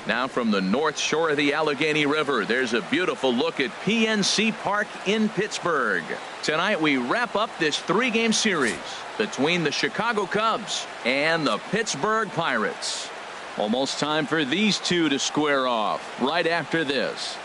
Now from the north shore of the Allegheny River, there's a beautiful look at PNC Park in Pittsburgh. Tonight we wrap up this 3-game series between the Chicago Cubs and the Pittsburgh Pirates. Almost time for these two to square off right after this.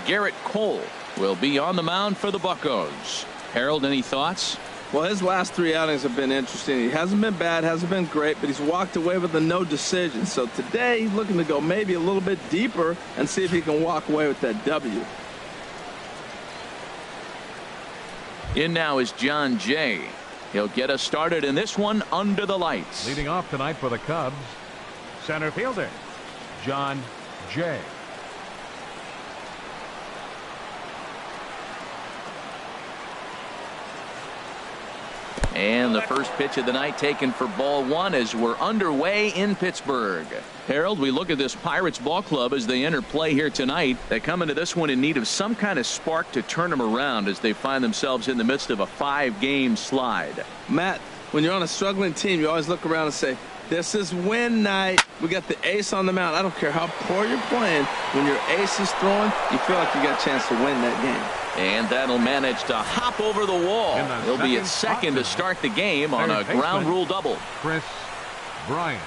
Garrett Cole will be on the mound for the Buccos. Harold, any thoughts? Well, his last 3 outings have been interesting. He hasn't been bad, hasn't been great, but he's walked away with a no decision. So today he's looking to go maybe a little bit deeper and see if he can walk away with that W. In now is John Jay. He'll get us started in this one under the lights. Leading off tonight for the Cubs, center fielder John Jay. And the first pitch of the night taken for ball 1 as we're underway in Pittsburgh. Harold, we look at this Pirates ball club as they enter play here tonight. They come into this one in need of some kind of spark to turn them around as they find themselves in the midst of a 5-game slide. Matt, when you're on a struggling team, you always look around and say, this is win night. We got the ace on the mound. I don't care how poor you're playing. When your ace is throwing, you feel like you got a chance to win that game. And that'll manage to hop over the wall. He'll be at second to start the game on a ground rule double. Chris Bryant.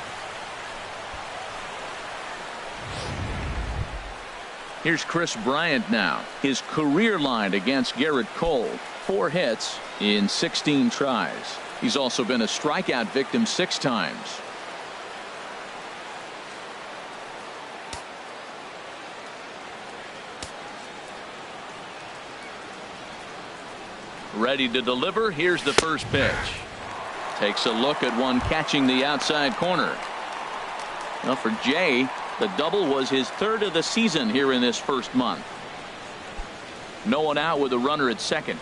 Here's Chris Bryant now. His career line against Garrett Cole. 4 hits in 16 tries. He's also been a strikeout victim 6 times. Ready to deliver. Here's the first pitch. Takes a look at one catching the outside corner. Well, for Jay, the double was his 3rd of the season here in this first month. No one out with a runner at second.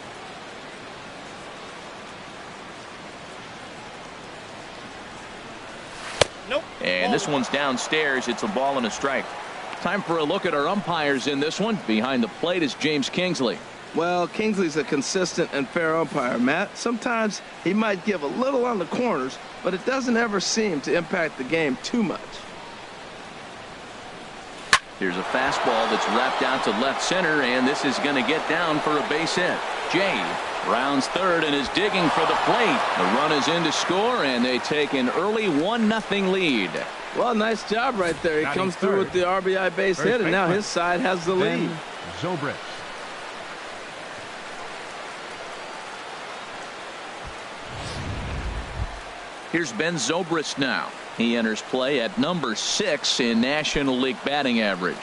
Nope. And this one's downstairs. It's a ball and a strike. Time for a look at our umpires in this one. Behind the plate is James Kingsley. Well, Kingsley's a consistent and fair umpire, Matt. Sometimes he might give a little on the corners, but it doesn't ever seem to impact the game too much. Here's a fastball that's wrapped out to left center, and this is going to get down for a base hit. Jay rounds third and is digging for the plate. The run is in to score, and they take an early 1-0 lead. Well, nice job right there. He comes through with the RBI base hit, and now his side has the lead. Zobrist. Here's Ben Zobrist now. He enters play at number 6 in National League batting average.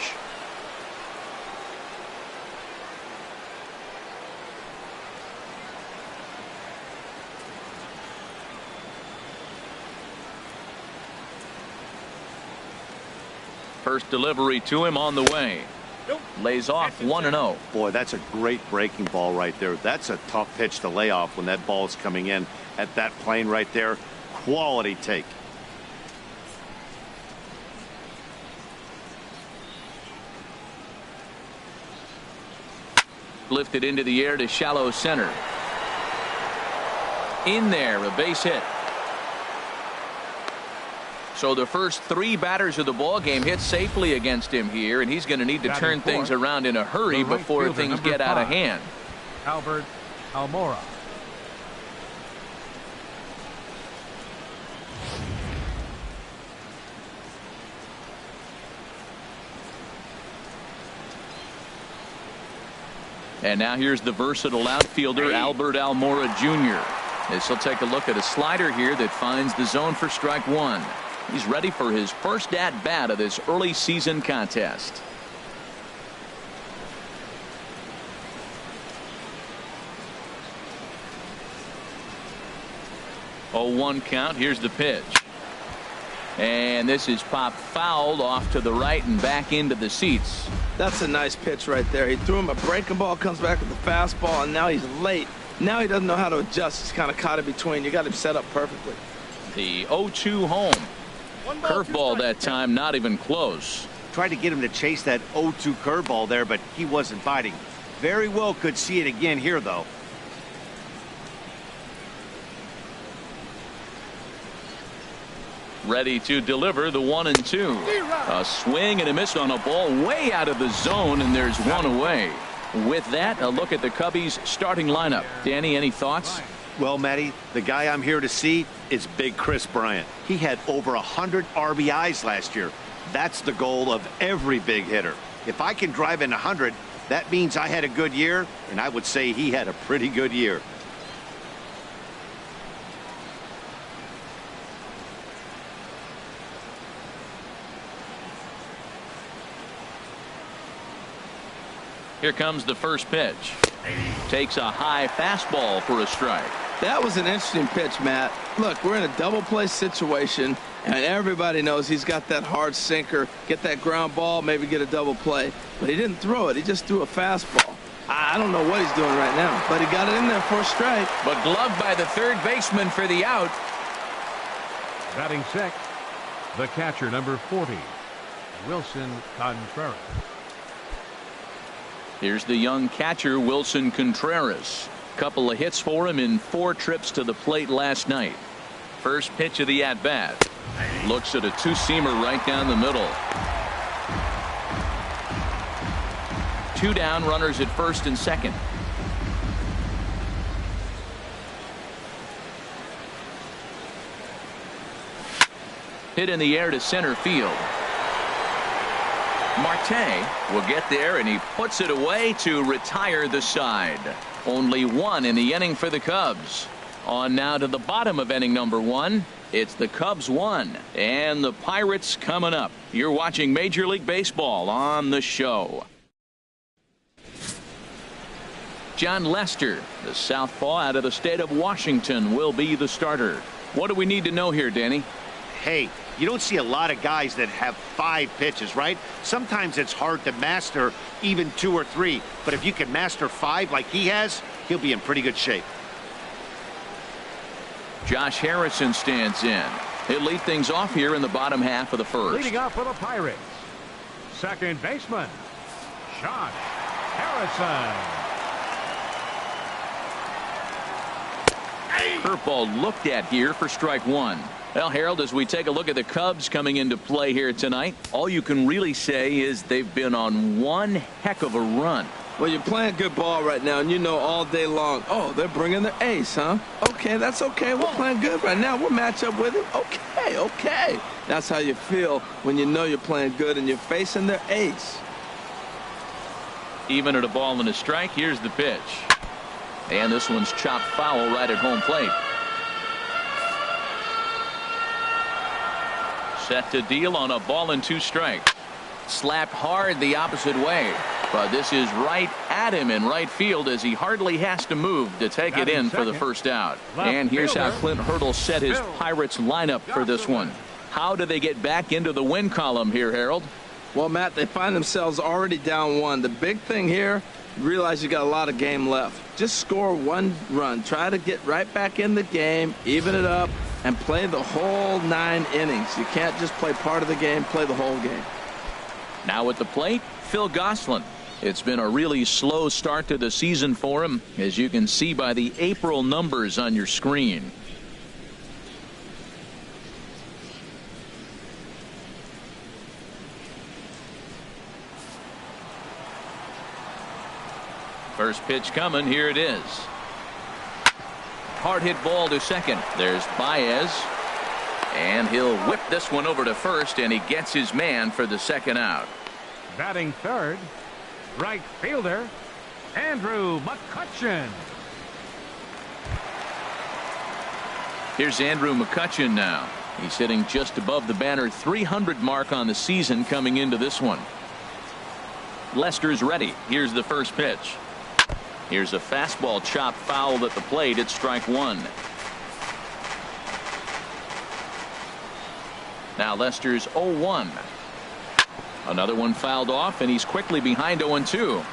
First delivery to him on the way. Lays off 1-0. Boy, that's a great breaking ball right there. That's a tough pitch to lay off when that ball is coming in at that plane right there. Quality take. Lifted into the air to shallow center. In there, a base hit. So the first 3 batters of the ball game hit safely against him here, and he's going to need to turn things around in a hurry before things get out of hand. Albert Almora. And now here's the versatile outfielder Albert Almora Jr. As he'll take a look at a slider here that finds the zone for strike 1. He's ready for his first at bat of this early season contest. 0-1 count. Here's the pitch. And this is popped fouled off to the right and back into the seats. That's a nice pitch right there. He threw him a breaking ball, comes back with the fastball, and now he's late. Now he doesn't know how to adjust. He's kind of caught in between. You got him set up perfectly. The 0-2 home. Curveball that time, not even close. Tried to get him to chase that 0-2 curveball there, but he wasn't biting. Very well could see it again here, though. Ready to deliver the 1-2. A swing and a miss on a ball way out of the zone, and there's one away. With that, a look at the Cubbies starting lineup. Danny, any thoughts? Well, Matty, the guy I'm here to see is Big Chris Bryant. He had over 100 RBIs last year. That's the goal of every big hitter. If I can drive in 100, that means I had a good year, and I would say he had a pretty good year. Here comes the first pitch. Takes a high fastball for a strike. That was an interesting pitch, Matt. Look, we're in a double play situation, and everybody knows he's got that hard sinker. Get that ground ball, maybe get a double play. But he didn't throw it. He just threw a fastball. I don't know what he's doing right now, but he got it in there for a strike. But gloved by the third baseman for the out. Batting sixth, the catcher, number 40, Wilson Contreras. Here's the young catcher, Wilson Contreras. Couple of hits for him in 4 trips to the plate last night. First pitch of the at-bat. Looks at a two-seamer right down the middle. 2 down, runners at first and second. Hit in the air to center field. Marte will get there, and he puts it away to retire the side. Only 1 in the inning for the Cubs. On now to the bottom of inning number 1. It's the Cubs 1 and the Pirates coming up. You're watching Major League Baseball on the show. John Lester, the southpaw out of the state of Washington, will be the starter. What do we need to know here, Danny? Hey, you don't see a lot of guys that have 5 pitches, right? Sometimes it's hard to master even 2 or 3. But if you can master 5 like he has, he'll be in pretty good shape. Josh Harrison stands in. He'll lead things off here in the bottom half of the first. Leading off for the Pirates, second baseman, Josh Harrison. Curveball looked at here for strike 1. Well, Harold, as we take a look at the Cubs coming into play here tonight, all you can really say is they've been on one heck of a run. Well, you're playing good ball right now, and you know all day long, oh, they're bringing their ace, huh? Okay, that's okay. We're playing good right now. We'll match up with him. Okay. That's how you feel when you know you're playing good and you're facing their ace. Even at a ball and a strike, here's the pitch. And this one's chopped foul right at home plate. Set to deal on a ball and 2 strikes. Slapped hard the opposite way. But this is right at him in right field as he hardly has to move to take it in for the first out. And here's how Clint Hurdle set his Pirates lineup for this one. How do they get back into the win column here, Harold? Well, Matt, they find themselves already down 1. The big thing here, realize you got a lot of game left. Just score 1 run. Try to get right back in the game, even it up, and play the whole 9 innings. You can't just play part of the game, play the whole game. Now at the plate, Phil Gosselin. It's been a really slow start to the season for him, as you can see by the April numbers on your screen. First pitch coming. Here it is. Hard hit ball to second. There's Baez. And he'll whip this one over to first, and he gets his man for the second out. Batting third, right fielder, Andrew McCutchen. Here's Andrew McCutchen now. He's hitting just above the banner 300 mark on the season coming into this one. Lester's ready. Here's the first pitch. Here's a fastball chopped foul at the plate. It's strike 1. Now Lester's 0-1. Another one fouled off, and he's quickly behind 0-2.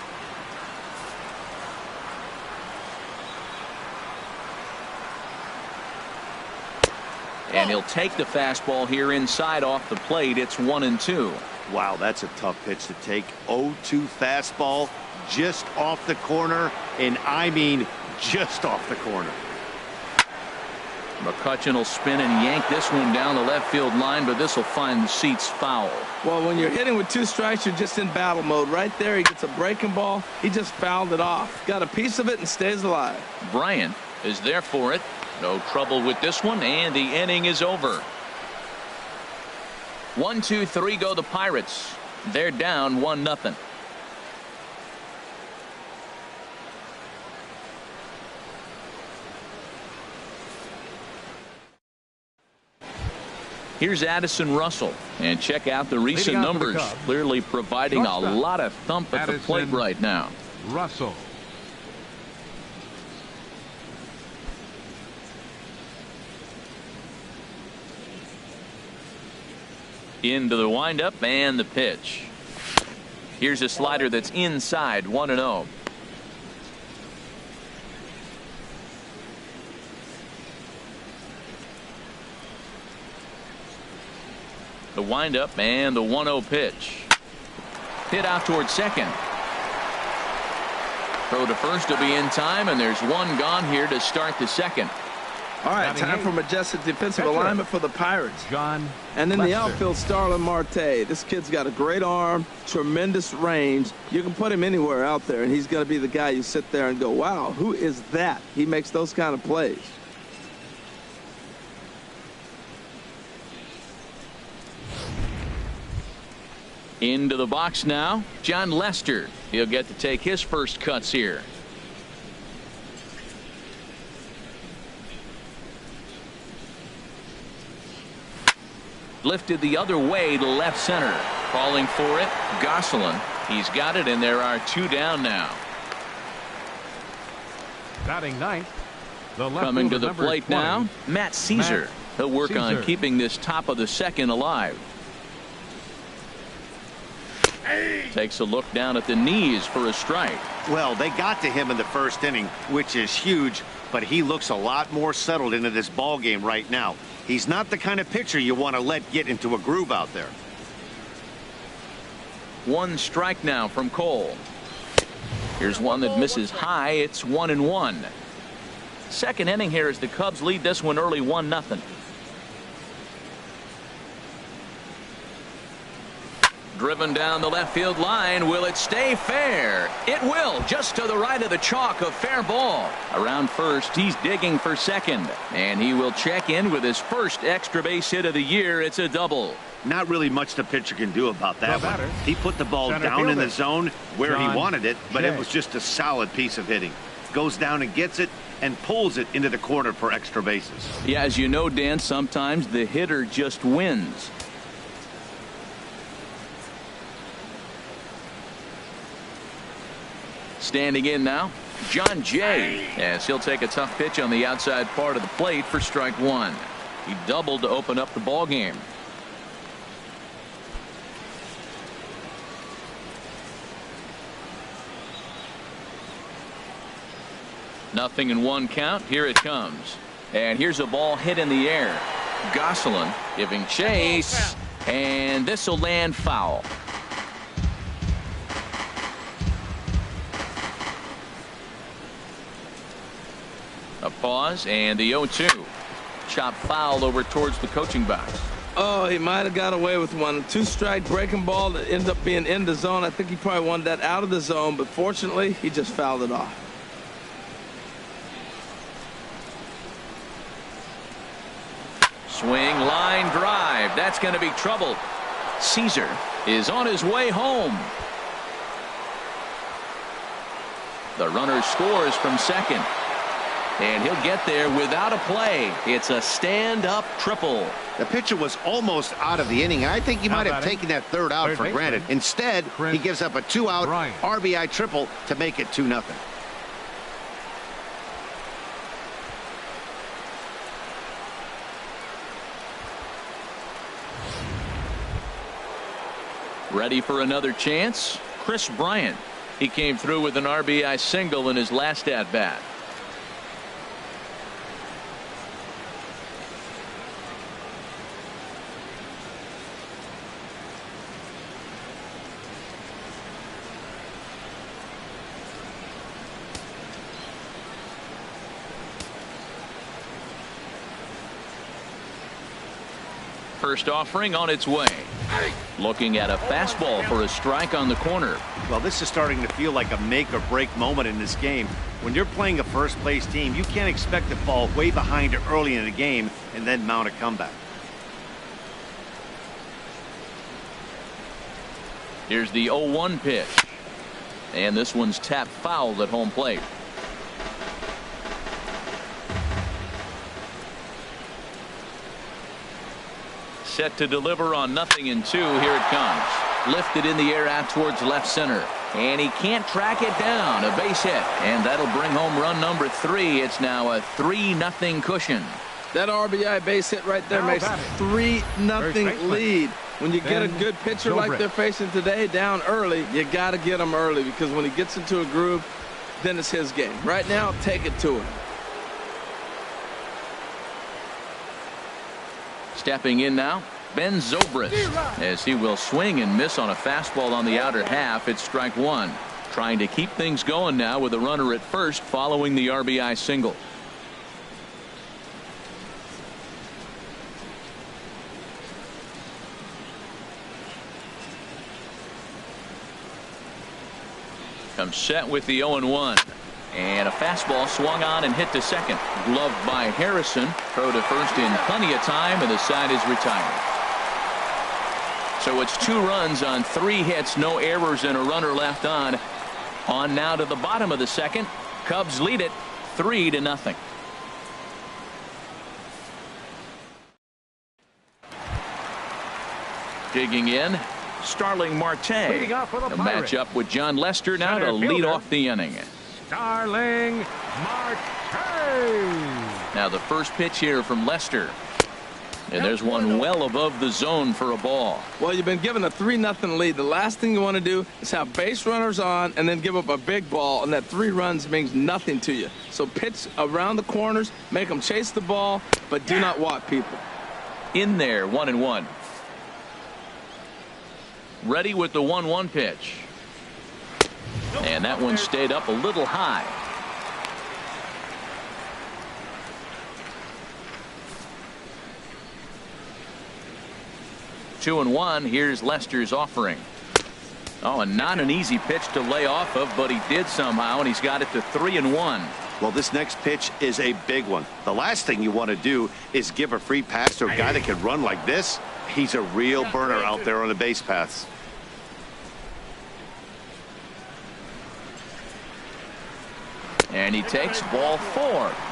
And he'll take the fastball here inside off the plate. It's 1-2. Wow, that's a tough pitch to take. 0-2 fastball just off the corner, and I mean just off the corner. McCutcheon will spin and yank this one down the left field line, but this will find the seats foul. Well, when you're hitting with 2 strikes, you're just in battle mode. Right there, he gets a breaking ball. He just fouled it off. Got a piece of it and stays alive. Bryant is there for it. No trouble with this one, and the inning is over. 1, 2, 3 go the Pirates. They're down 1-0. Here's Addison Russell, and check out the recent numbers. Clearly providing a lot of thump at the plate right now. Russell. Into the windup and the pitch. Here's a slider that's inside, 1-0. The windup and the 1-0 pitch. Hit out towards second. Throw to first will be in time, and there's one gone here to start the second. All right, time for majestic defensive alignment for the Pirates. John and in Lester. the outfield, Starlin Marte. This kid's got a great arm, tremendous range. You can put him anywhere out there, and he's going to be the guy you sit there and go, wow, who is that? He makes those kind of plays. Into the box now, John Lester. He'll get to take his first cuts here. Lifted the other way to left center. Calling for it, Gosselin. He's got it, and there are 2 down now. Batting ninth. The left Coming to the number plate 20. now, Matt Caesar. He'll work on keeping this top of the second alive. Takes a look down at the knees for a strike. Well, they got to him in the first inning, which is huge, but he looks a lot more settled into this ball game right now. He's not the kind of pitcher you want to let get into a groove out there. 1 strike now from Cole. Here's one that misses high. It's 1-1. Second inning here as the Cubs lead this one early 1-0. Driven down the left field line. Will it stay fair? It will, just to the right of the chalk. A fair ball. Around first, he's digging for second, and he will check in with his first extra base hit of the year. It's a double. Not really much the pitcher can do about that one. He put the ball Center down in the fielder, zone where John he wanted it, but Jay. it was just a solid piece of hitting. Goes down and gets it and pulls it into the corner for extra bases. Yeah, as you know, Dan, sometimes the hitter just wins. Standing in now, John Jay, as he'll take a tough pitch on the outside part of the plate for strike 1. He doubled to open up the ball game. Nothing in 1 count. Here it comes. And here's a ball hit in the air. Gosselin giving chase, and this will land foul. A pause and the 0-2. Chop foul over towards the coaching box. Oh, he might have got away with one. 2-strike breaking ball that ended up being in the zone. I think he probably wanted that out of the zone, but fortunately, he just fouled it off. Swing, line drive. That's going to be trouble. Caesar is on his way home. The runner scores from second. And he'll get there without a play. It's a stand-up triple. The pitcher was almost out of the inning, and I think he might have taken that third out for granted. Instead, he gives up a 2-out RBI triple to make it 2-0. Ready for another chance? Chris Bryant. He came through with an RBI single in his last at-bat. First offering on its way. Looking at a fastball for a strike on the corner. Well, this is starting to feel like a make or break moment in this game. When you're playing a first place team, you can't expect to fall way behind early in the game and then mount a comeback. Here's the 0-1 pitch. And this one's tapped foul at home plate. Set to deliver on 0-2. Here it comes. Lifted in the air out towards left center. And he can't track it down. A base hit. And that'll bring home run number 3. It's now a 3-0 cushion. That RBI base hit right there makes a 3-0 lead. When you get a good pitcher like they're facing today down early, you got to get him early, because when he gets into a groove, then it's his game. Right now, take it to him. Stepping in now, Ben Zobrist, as he will swing and miss on a fastball on the outer half. It's strike 1. Trying to keep things going now with a runner at first following the RBI single. Comes set with the 0-1. And a fastball swung on and hit to second. Gloved by Harrison. Throw to first in plenty of time, and the side is retired. So it's 2 runs on 3 hits, no errors, and a runner left on. On now to the bottom of the second. Cubs lead it 3-0. Digging in, Starling Marte. Leading off for the A Pirates. matchup with John Lester now to Center lead fielder. off the inning. Starling Marte. Now the first pitch here from Lester. And there's one well above the zone for a ball. Well, you've been given a 3-0 lead. The last thing you want to do is have base runners on and then give up a big ball, and that 3 runs means nothing to you. So pitch around the corners, make them chase the ball, but do not walk people. In there, 1-1. Ready with the 1-1 pitch. And that one stayed up a little high. Two and 1. Here's Lester's offering. Oh, and not an easy pitch to lay off of, but he did somehow, and he's got it to 3-1. Well, this next pitch is a big one. The last thing you want to do is give a free pass to a guy that can run like this. He's a real burner out there on the base paths. And he takes ball 4.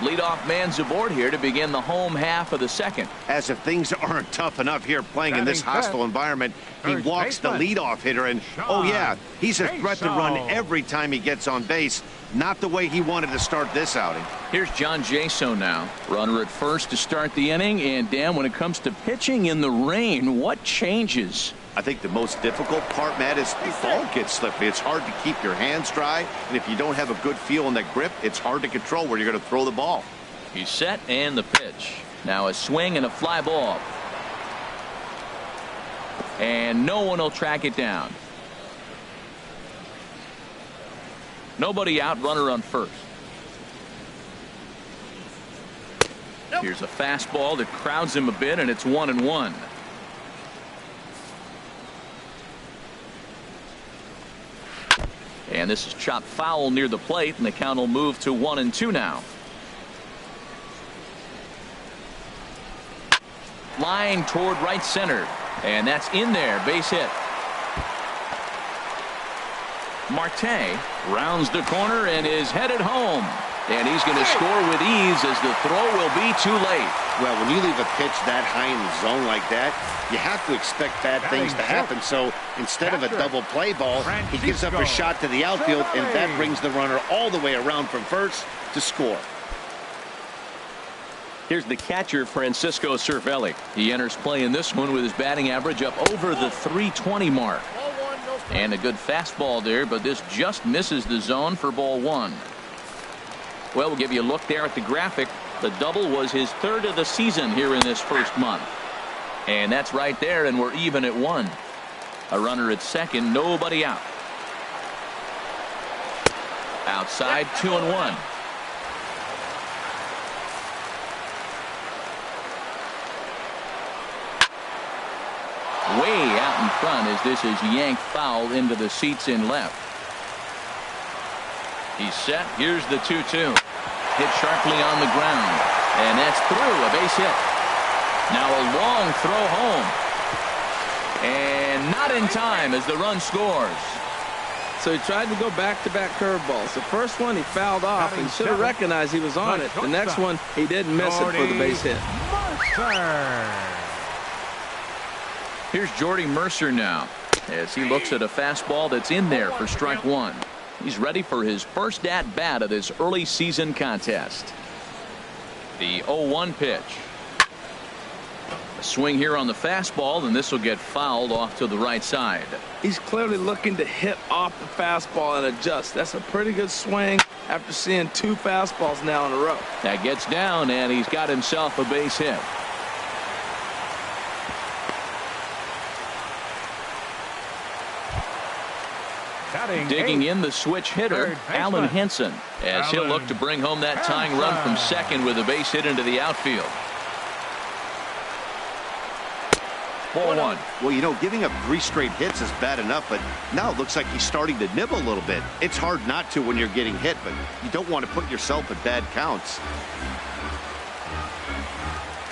Leadoff man's aboard here to begin the home half of the second. As if things aren't tough enough here playing in this hostile environment, he walks the leadoff hitter, and oh yeah, he's a threat to run every time he gets on base. Not the way he wanted to start this outing. Here's John Jaso now. Runner at first to start the inning. And Dan, when it comes to pitching in the rain, what changes? I think the most difficult part, Matt, is the ball gets slippery. It's hard to keep your hands dry, and if you don't have a good feel on that grip, it's hard to control where you're going to throw the ball. He's set, and the pitch. Now a swing and a fly ball. And no one will track it down. Nobody out, runner on first. Here's a fastball that crowds him a bit, and it's 1-1. And this is chopped foul near the plate, and the count will move to 1-2 now. Line toward right center, and that's in there. Base hit. Marte rounds the corner and is headed home. And he's going to score with ease, as the throw will be too late. Well, when you leave a pitch that high in the zone like that, you have to expect bad things to happen. So instead of a double play ball, he gives up a shot to the outfield, and that brings the runner all the way around from first to score. Here's the catcher, Francisco Cervelli. He enters play in this one with his batting average up over the .320 mark. And a good fastball there, but this just misses the zone for ball 1. Well, we'll give you a look there at the graphic. The double was his 3rd of the season here in this first month. And that's right there, and we're even at 1. A runner at second, nobody out. Outside, 2-1. way out in front as this is yanked foul into the seats in left. He's set. Here's the 2-2. Hit sharply on the ground. And that's through. A base hit. Now a long throw home. And not in time as the run scores. So he tried to go back-to-back curveballs. The first one he fouled off and should have recognized he was on it. The next one he didn't miss it for the base hit. Here's Jordy Mercer now as he looks at a fastball that's in there for strike one. He's ready for his first at-bat of this early season contest. The 0-1 pitch. A swing here on the fastball, and this will get fouled off to the right side. He's clearly looking to hit off the fastball and adjust. That's a pretty good swing after seeing 2 fastballs now in a row. That gets down, and he's got himself a base hit. Digging in the switch hitter, Alan Henson, as he'll look to bring home that tying run from second with a base hit into the outfield. 4-1. Well, you know, giving up 3 straight hits is bad enough, but now it looks like he's starting to nibble a little bit. It's hard not to when you're getting hit, but you don't want to put yourself at bad counts.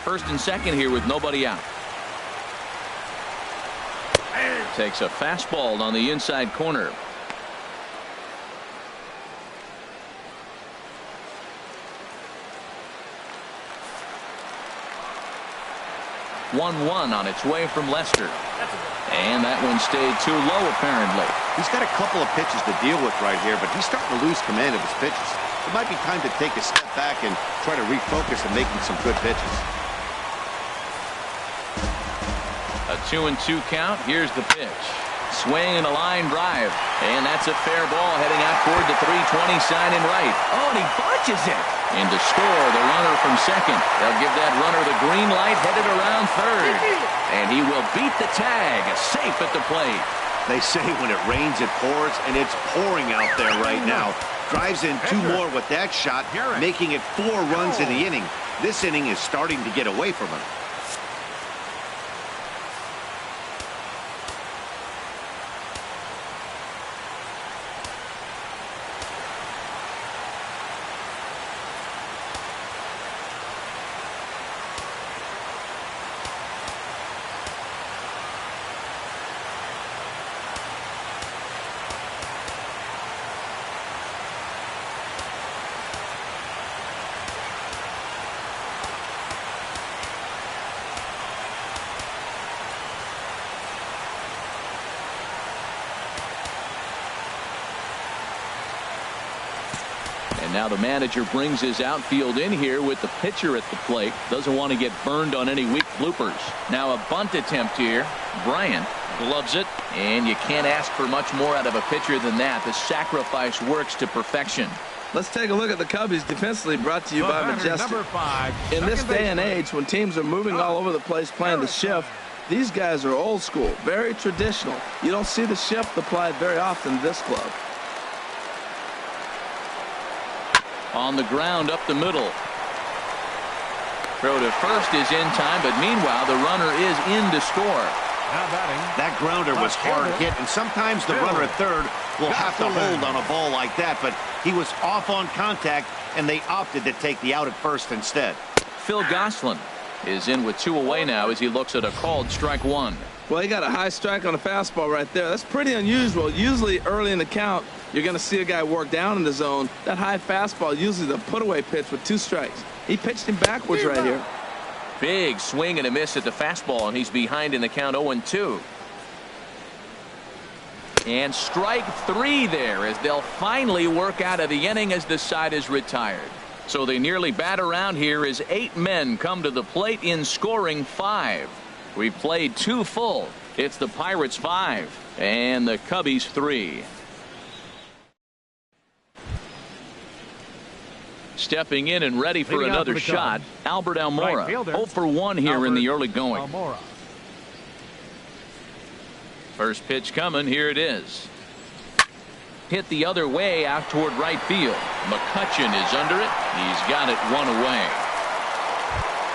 First and second here with nobody out. Takes a fastball on the inside corner. 1-1 on its way from Lester. And that one stayed too low, apparently. He's got a couple of pitches to deal with right here, but he's starting to lose command of his pitches. It might be time to take a step back and try to refocus on making some good pitches. A 2-2 count. Here's the pitch. Swing and a line drive. And that's a fair ball heading out toward the 320 sign in right. Oh, and he bunches it. And to score the runner from second. They'll give that runner the green light headed around third. And he will beat the tag. Safe at the plate. They say when it rains, it pours, and it's pouring out there right now. Drives in 2 more with that shot, making it 4 runs in the inning. This inning is starting to get away from him. Now the manager brings his outfield in here with the pitcher at the plate. Doesn't want to get burned on any weak bloopers. Now a bunt attempt here. Bryant gloves it, and you can't ask for much more out of a pitcher than that. The sacrifice works to perfection. Let's take a look at the Cubbies defensively, brought to you by Majestic. In this day and age, when teams are moving all over the place playing the shift, these guys are old school, very traditional. You don't see the shift applied very often in this club. On the ground up the middle. Throw to first is in time, but meanwhile the runner is in to score. That grounder was hard hit, and sometimes the runner at third will have to hold on a ball like that, but he was off on contact, and they opted to take the out at first instead. Phil Gosselin is in with 2 away now as he looks at a called strike 1. Well, he got a high strike on a fastball right there. That's pretty unusual. Usually early in the count, you're going to see a guy work down in the zone. That high fastball, usually the put-away pitch with 2 strikes. He pitched him backwards right here. Big swing and a miss at the fastball, and he's behind in the count 0-2. And strike 3 there as they'll finally work out of the inning as the side is retired. So they nearly bat around here as 8 men come to the plate in scoring 5. We've played 2 full. It's the Pirates 5 and the Cubbies 3. Stepping in and ready for another shot, Albert Almora. 0 for 1 here in the early going. First pitch coming. Here it is. Hit the other way out toward right field. McCutchen is under it. He's got it 1 away.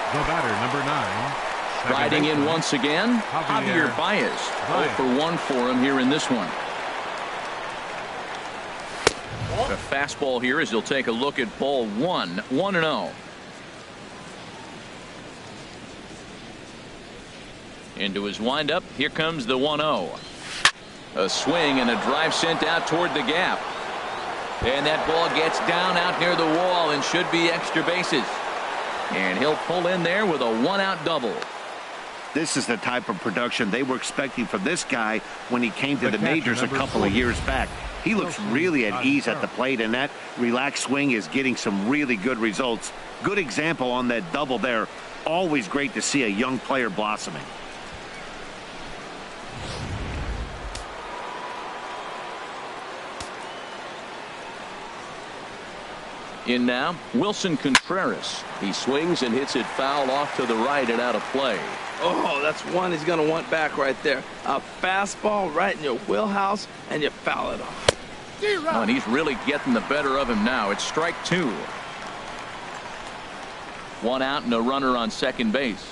The batter, number 9, Riding in once again, Javier Baez. 0 for 1 for him here in this one. A fastball here as he'll take a look at ball 1. 1-0. Into his windup. Here comes the 1-0. A swing and a drive sent out toward the gap. And that ball gets down out near the wall and should be extra bases. And he'll pull in there with a 1-out double. This is the type of production they were expecting from this guy when he came to the majors a couple of years back. He looks really at ease at the plate, and that relaxed swing is getting some really good results. Good example on that double there. Always great to see a young player blossoming. In now, Wilson Contreras. He swings and hits it foul off to the right and out of play. Oh, that's one he's going to want back right there. A fastball right in your wheelhouse, and you foul it off. Oh, and he's really getting the better of him now. It's strike 2. 1 out and a runner on second base.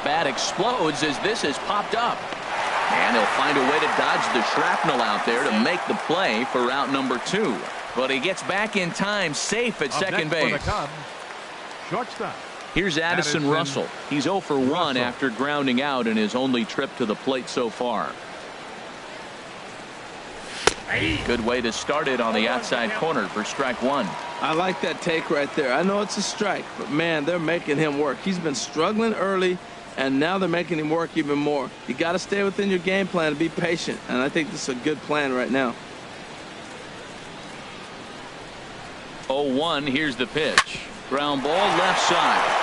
Bat explodes as this is popped up. And he'll find a way to dodge the shrapnel out there to make the play for out number 2. But he gets back in time, safe at second base. Shortstop. Here's Addison Russell. He's 0 for 1 after grounding out in his only trip to the plate so far. Good way to start it on the outside corner for strike 1. I like that take right there. I know it's a strike, but man, they're making him work. He's been struggling early, and now they're making him work even more. You got to stay within your game plan and be patient, and I think this is a good plan right now. 0-1. Here's the pitch. Ground ball left side.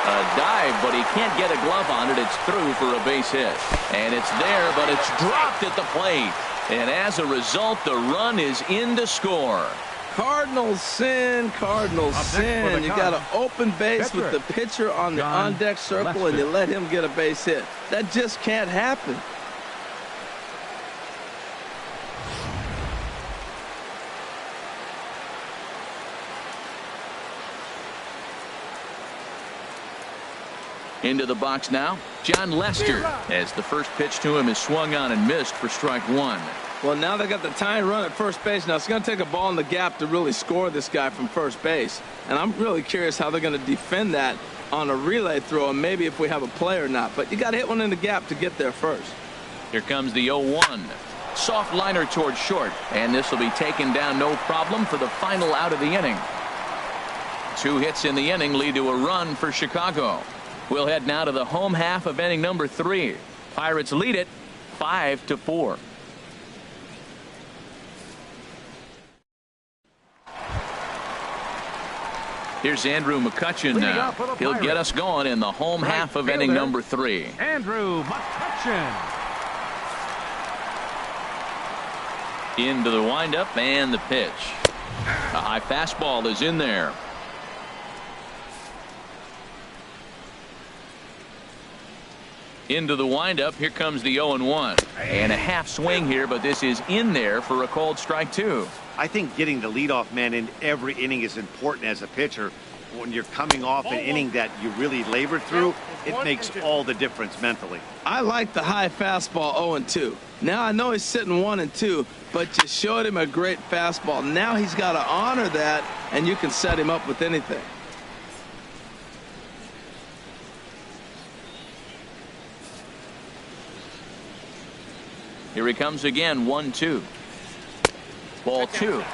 A dive, but he can't get a glove on it. It's through for a base hit. And it's there, but it's dropped at the plate. And as a result, the run is in to score. Cardinals sin, Cardinals sin. You got an open base with the pitcher on the on-deck circle, and you let him get a base hit. That just can't happen. Into the box now, John Lester, as the first pitch to him is swung on and missed for strike 1. Well, now they got the tying run at first base. Now it's going to take a ball in the gap to really score this guy from first base. And I'm really curious how they're going to defend that on a relay throw, and maybe if we have a play or not. But you got to hit one in the gap to get there first. Here comes the 0-1. Soft liner towards short, and this will be taken down no problem for the final out of the inning. 2 hits in the inning lead to a run for Chicago. We'll head now to the home half of inning number 3. Pirates lead it 5-4. Here's Andrew McCutchen now. He'll get us going in the home half of inning number 3. Andrew McCutchen. Into the windup and the pitch. A high fastball is in there. Into the windup. Here comes the 0-1. And a half swing here, but this is in there for a called strike 2. I think getting the leadoff man in every inning is important as a pitcher. When you're coming off an inning that you really labored through, it makes all the difference mentally. I like the high fastball 0-2. Now I know he's sitting 1-2, but you showed him a great fastball. Now he's got to honor that, and you can set him up with anything. Here he comes again, 1-2. Ball 2.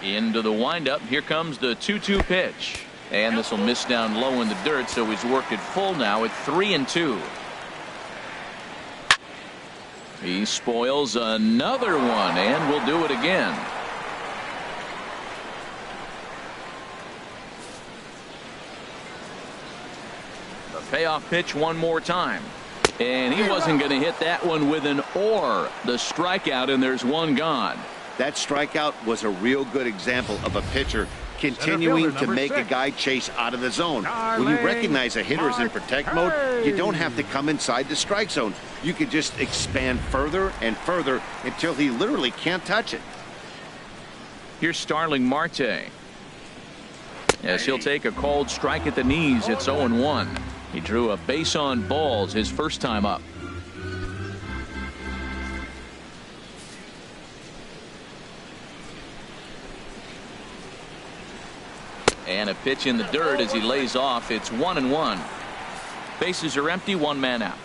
Into the windup. Here comes the 2-2 pitch. And this will miss down low in the dirt, so he's worked it full now at 3-2. He spoils another one, and will do it again. The payoff pitch one more time. And he wasn't going to hit that one with an or. The strikeout, and there's one gone. That strikeout was a real good example of a pitcher continuing to number make a 6. guy chase out of the zone. When you recognize a hitter's in protect mode, you don't have to come inside the strike zone. You can just expand further and further until he literally can't touch it. Here's Starling Marte. As he'll take a cold strike at the knees, it's 0-1. He drew a base on balls his first time up. And a pitch in the dirt as he lays off. It's 1-1. Bases are empty, one man out.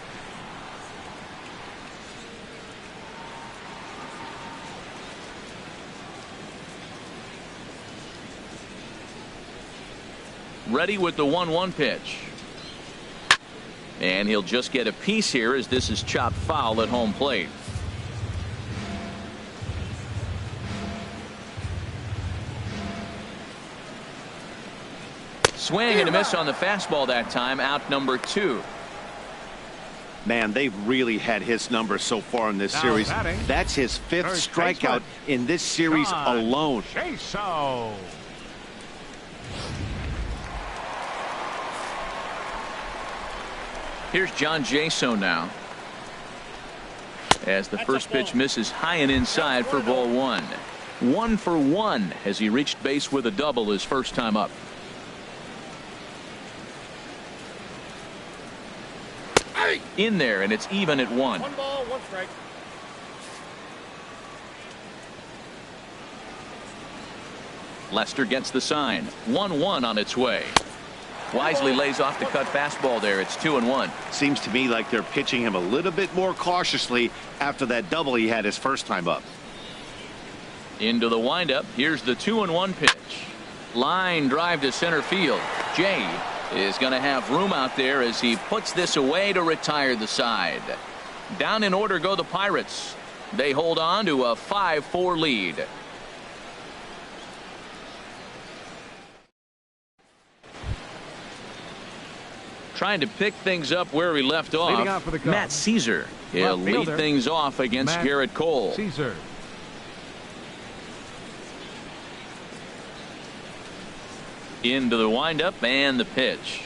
Ready with the 1-1 pitch. And he'll just get a piece here as this is chopped foul at home plate. Swing and a miss on the fastball that time. Out number 2. Man, they've really had his number so far in this series. That's his 5th strikeout in this series alone. Here's John Jaso now. As the first pitch misses high and inside for ball 1. 1 for 1 as he reached base with a double his first time up. In there, and it's even at 1. 1 ball, 1 strike. Lester gets the sign. 1-1 on its way. Wisely lays off the cut fastball there. It's 2-1. Seems to me like they're pitching him a little bit more cautiously after that double he had his first time up. Into the windup. Here's the 2-1 pitch. Line drive to center field. Jay is going to have room out there as he puts this away to retire the side. Down in order go the Pirates. They hold on to a 5-4 lead. Trying to pick things up where he left off. Matt Caesar. He'll lead things off against Garrett Cole. Caesar. Into the windup and the pitch.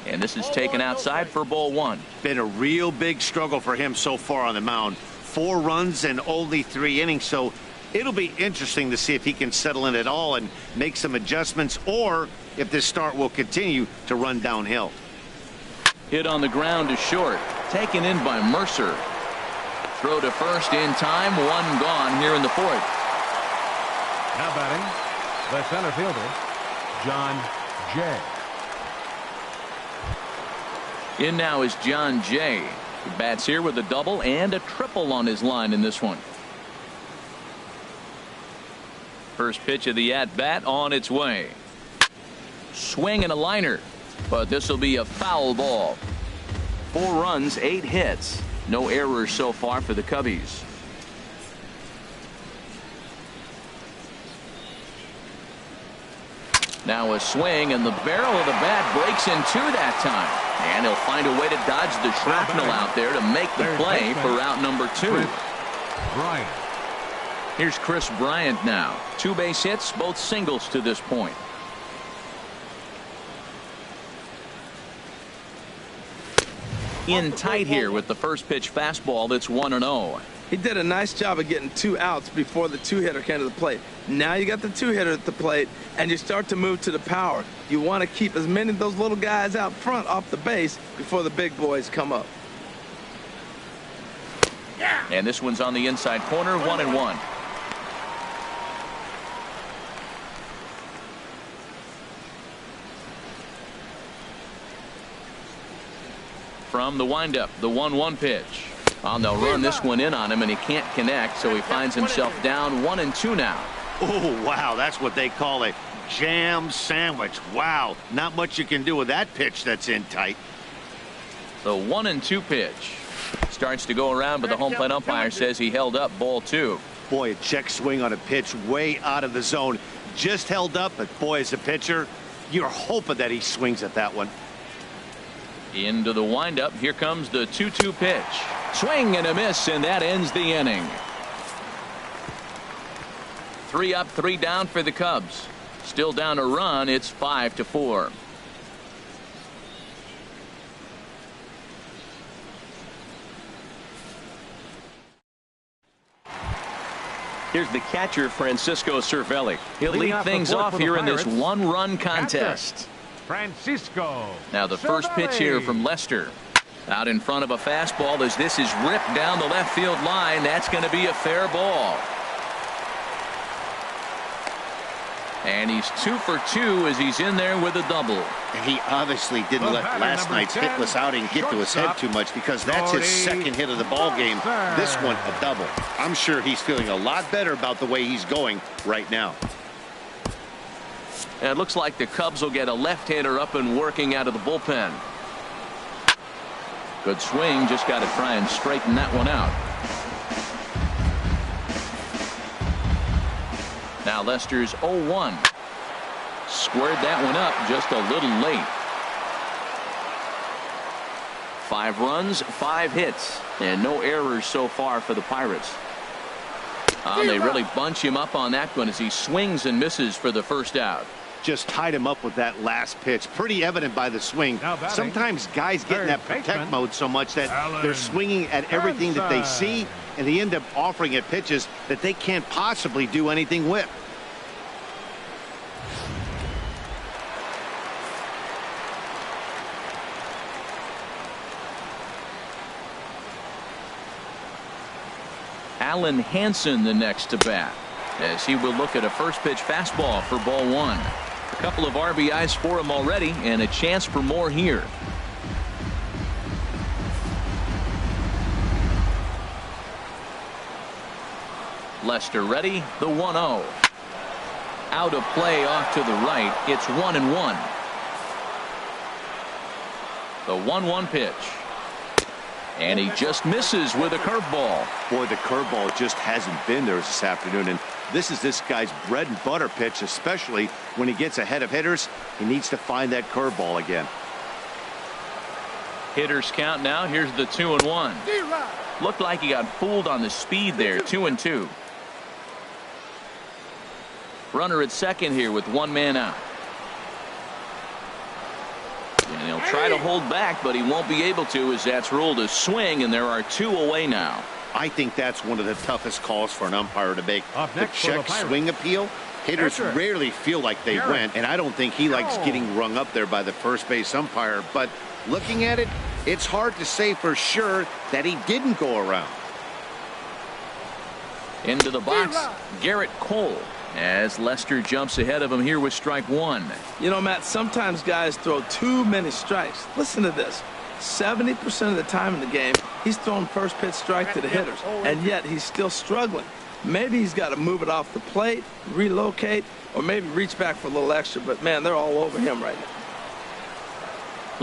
And this is taken outside for ball 1. Been a real big struggle for him so far on the mound. 4 runs in only 3 innings, so it'll be interesting to see if he can settle in at all and make some adjustments, or if this start will continue to run downhill. Hit on the ground to short. Taken in by Mercer. Throw to first in time. 1 gone here in the 4th. Now batting, the center fielder, John Jay. In now is John Jay. He bats here with a double and a triple on his line in this one. First pitch of the at-bat on its way. Swing and a liner. But this will be a foul ball. 4 runs, 8 hits. No errors so far for the Cubbies. Now a swing, and the barrel of the bat breaks in 2 that time. And he'll find a way to dodge the shrapnel out there to make the play for out number 2. Bryant. Here's Chris Bryant now. 2 base hits, both singles to this point. In tight here with the first pitch fastball that's 1-0. He did a nice job of getting 2 outs before the 2-hitter came to the plate. Now you got the 2-hitter at the plate, and you start to move to the power. You want to keep as many of those little guys out front off the base before the big boys come up. And this one's on the inside corner, 1-1. From the windup, the 1-1 pitch. They'll run this one in on him, and he can't connect, so he finds himself down 1-2 now. Oh, wow, that's what they call a jam sandwich. Wow, not much you can do with that pitch that's in tight. The 1-2 pitch starts to go around, but the home plate umpire says he held up ball 2. Boy, a check swing on a pitch way out of the zone. Just held up, but boy, as a pitcher, you're hoping that he swings at that one. Into the windup. Here comes the 2-2 pitch. Swing and a miss, and that ends the inning. 3 up, 3 down for the Cubs. Still down a run. It's 5-4. Here's the catcher, Francisco Cervelli. He'll lead things off here in this one-run contest. Francisco. Now the first pitch here from Lester. Out in front of a fastball as this is ripped down the left field line. That's going to be a fair ball. And he's 2 for 2 as he's in there with a double. And he obviously didn't let last night's hitless outing get to his head too much, because that's his second hit of the ball game. This one a double. I'm sure he's feeling a lot better about the way he's going right now. And it looks like the Cubs will get a left-hander up and working out of the bullpen. Good swing. Just got to try and straighten that one out. Now Lester's 0-1. Squared that one up just a little late. 5 runs, 5 hits, and no errors so far for the Pirates. They really bunch him up on that one as he swings and misses for the first out. Just tied him up with that last pitch. Pretty evident by the swing. Sometimes guys get in that protect mode so much that they're swinging at everything that they see, and they end up offering it pitches that they can't possibly do anything with. Alan Hansen the next to bat, as he will look at a first pitch fastball for ball 1. A couple of RBIs for him already, and a chance for more here. Lester ready. The 1-0. Out of play off to the right. It's 1-1. The 1-1 pitch. And he just misses with a curveball. Boy, the curveball just hasn't been there this afternoon. And this is this guy's bread and butter pitch, especially when he gets ahead of hitters. He needs to find that curveball again. Hitters count now. Here's the 2-1. Looked like he got fooled on the speed there. 2-2. Runner at second here with 1 man out. And he'll try to hold back, but he won't be able to, as that's ruled a swing, and there are 2 away now. I think that's one of the toughest calls for an umpire to make. The check swing appeal. Hitters rarely feel like they went, and I don't think he likes getting rung up there by the first base umpire. But looking at it, it's hard to say for sure that he didn't go around. Into the box, Garrett Cole, as Lester jumps ahead of him here with strike 1. You know, Matt, sometimes guys throw too many strikes. Listen to this. 70% of the time in the game, he's throwing first pitch strike to the hitters, and yet he's still struggling. Maybe he's got to move it off the plate, relocate, or maybe reach back for a little extra, but man, they're all over him right now.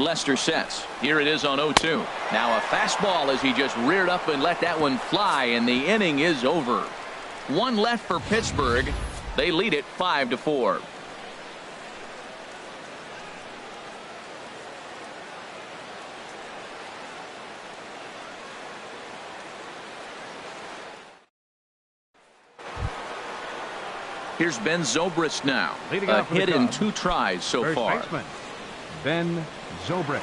Lester sets. Here it is on 0-2. Now a fastball as he just reared up and let that one fly, and the inning is over. 1 left for Pittsburgh. They lead it 5-4. Here's Ben Zobrist now. A hit in 2 tries so far. First baseman, Ben Zobrist.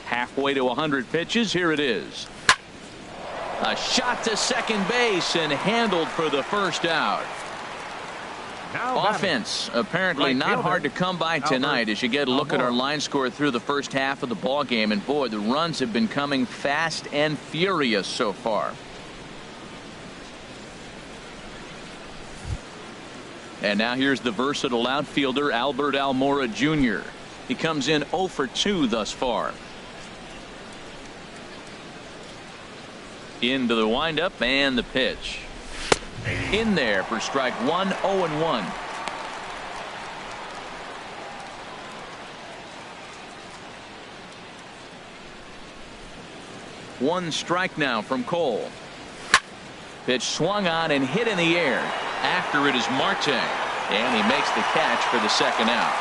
Halfway to 100 pitches. Here it is. A shot to second base and handled for the first out. Offense apparently not hard to come by tonight as you get a look at our line score through the first half of the ball game, and boy, the runs have been coming fast and furious so far. And now here's the versatile outfielder Albert Almora Jr. He comes in 0 for 2 thus far. Into the windup and the pitch. In there for strike 1, 0-1. One strike now from Cole. Pitch swung on and hit in the air. After it is Marte, and he makes the catch for the second out.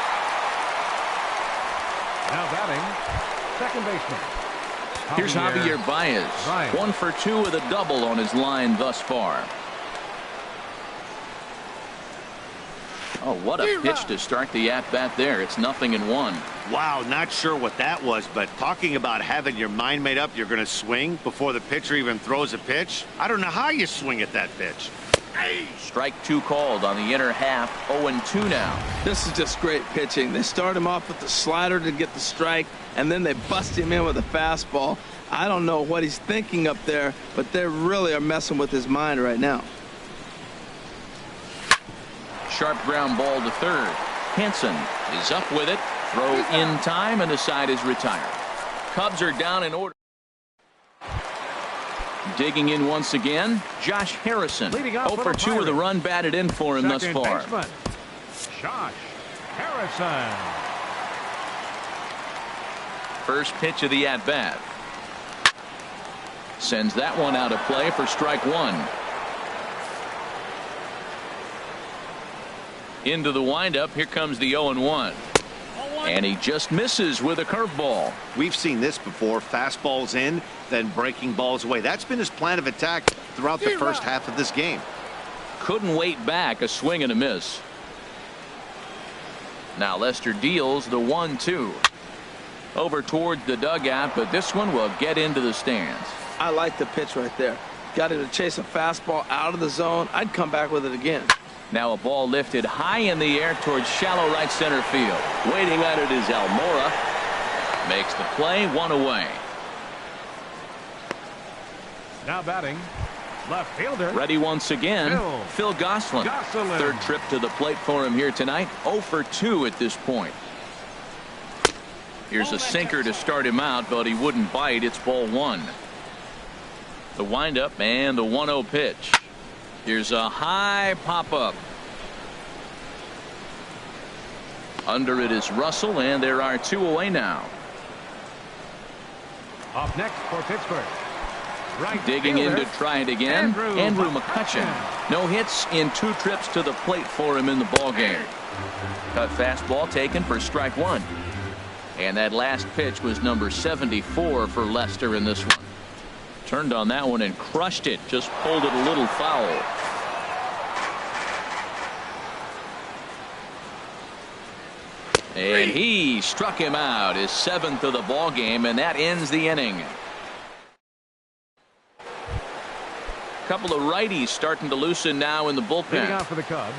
Now batting, second baseman. Here's Javier Baez. 1 for 2 with a double on his line thus far. Oh, what a pitch to start the at-bat there. It's 0-1. Wow, not sure what that was, but talking about having your mind made up you're going to swing before the pitcher even throws a pitch. I don't know how you swing at that pitch. Strike 2 called on the inner half. 0-2 now. This is just great pitching. They start him off with the slider to get the strike, and then they bust him in with a fastball. I don't know what he's thinking up there, but they really are messing with his mind right now. Sharp ground ball to third. Hansen is up with it. Throw in time, and the side is retired. Cubs are down in order. Digging in once again, Josh Harrison. 0 for 2 with a run batted in for him thus far. Baseman, Josh Harrison. First pitch of the at-bat. Sends that one out of play for strike 1. Into the windup. Here comes the 0-1. And he just misses with a curveball. We've seen this before. Fastballs in, then breaking balls away. That's been his plan of attack throughout the first half of this game. Couldn't wait back. A swing and a miss. Now Lester deals the 1-2. Over towards the dugout, but this one will get into the stands. I like the pitch right there. Got him to chase a fastball out of the zone. I'd come back with it again. Now a ball lifted high in the air towards shallow right center field. Waiting at it is Almora. Makes the play, 1 away. Now batting, left fielder. Ready once again, Phil Gosselin. Third trip to the plate for him here tonight. 0 for 2 at this point. Here's a sinker to start him out, but he wouldn't bite. It's ball 1. The windup and the 1-0 pitch. Here's a high pop-up. Under it is Russell, and there are 2 away now. Up next for Pittsburgh. Right Digging in to try it again. Andrew McCutchen. McCutchen. No hits in 2 trips to the plate for him in the ballgame. Cut fastball taken for strike 1. And that last pitch was number 74 for Lester in this one. Turned on that one and crushed it. Just pulled it a little foul. And he struck him out, his 7th of the ball game, and that ends the inning. Couple of righties starting to loosen now in the Leading bullpen. out for the Cubs,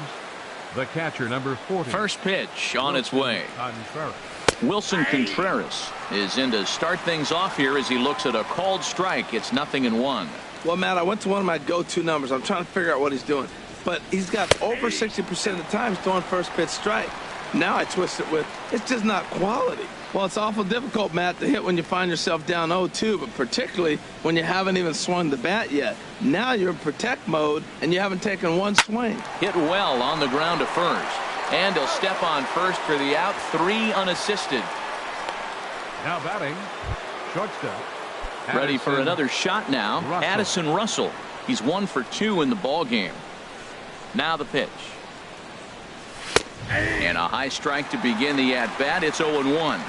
the catcher, number 40. First pitch on its way. Contreras. Wilson Contreras is in to start things off here as he looks at a called strike. It's 0-1. Well, Matt, I went to one of my go-to numbers. I'm trying to figure out what he's doing. But he's got over 60% of the times throwing first pitch strike. Now I twist it with, it's just not quality. Well, it's awful difficult, Matt, to hit when you find yourself down 0-2, but particularly when you haven't even swung the bat yet. Now you're in protect mode, and you haven't taken one swing. Hit well on the ground to first. And he'll step on first for the out. 3 unassisted. Now batting, shortstop. Ready for another shot now. Addison Russell. He's 1 for 2 in the ball game. Now the pitch. And a high strike to begin the at-bat. It's 0-1.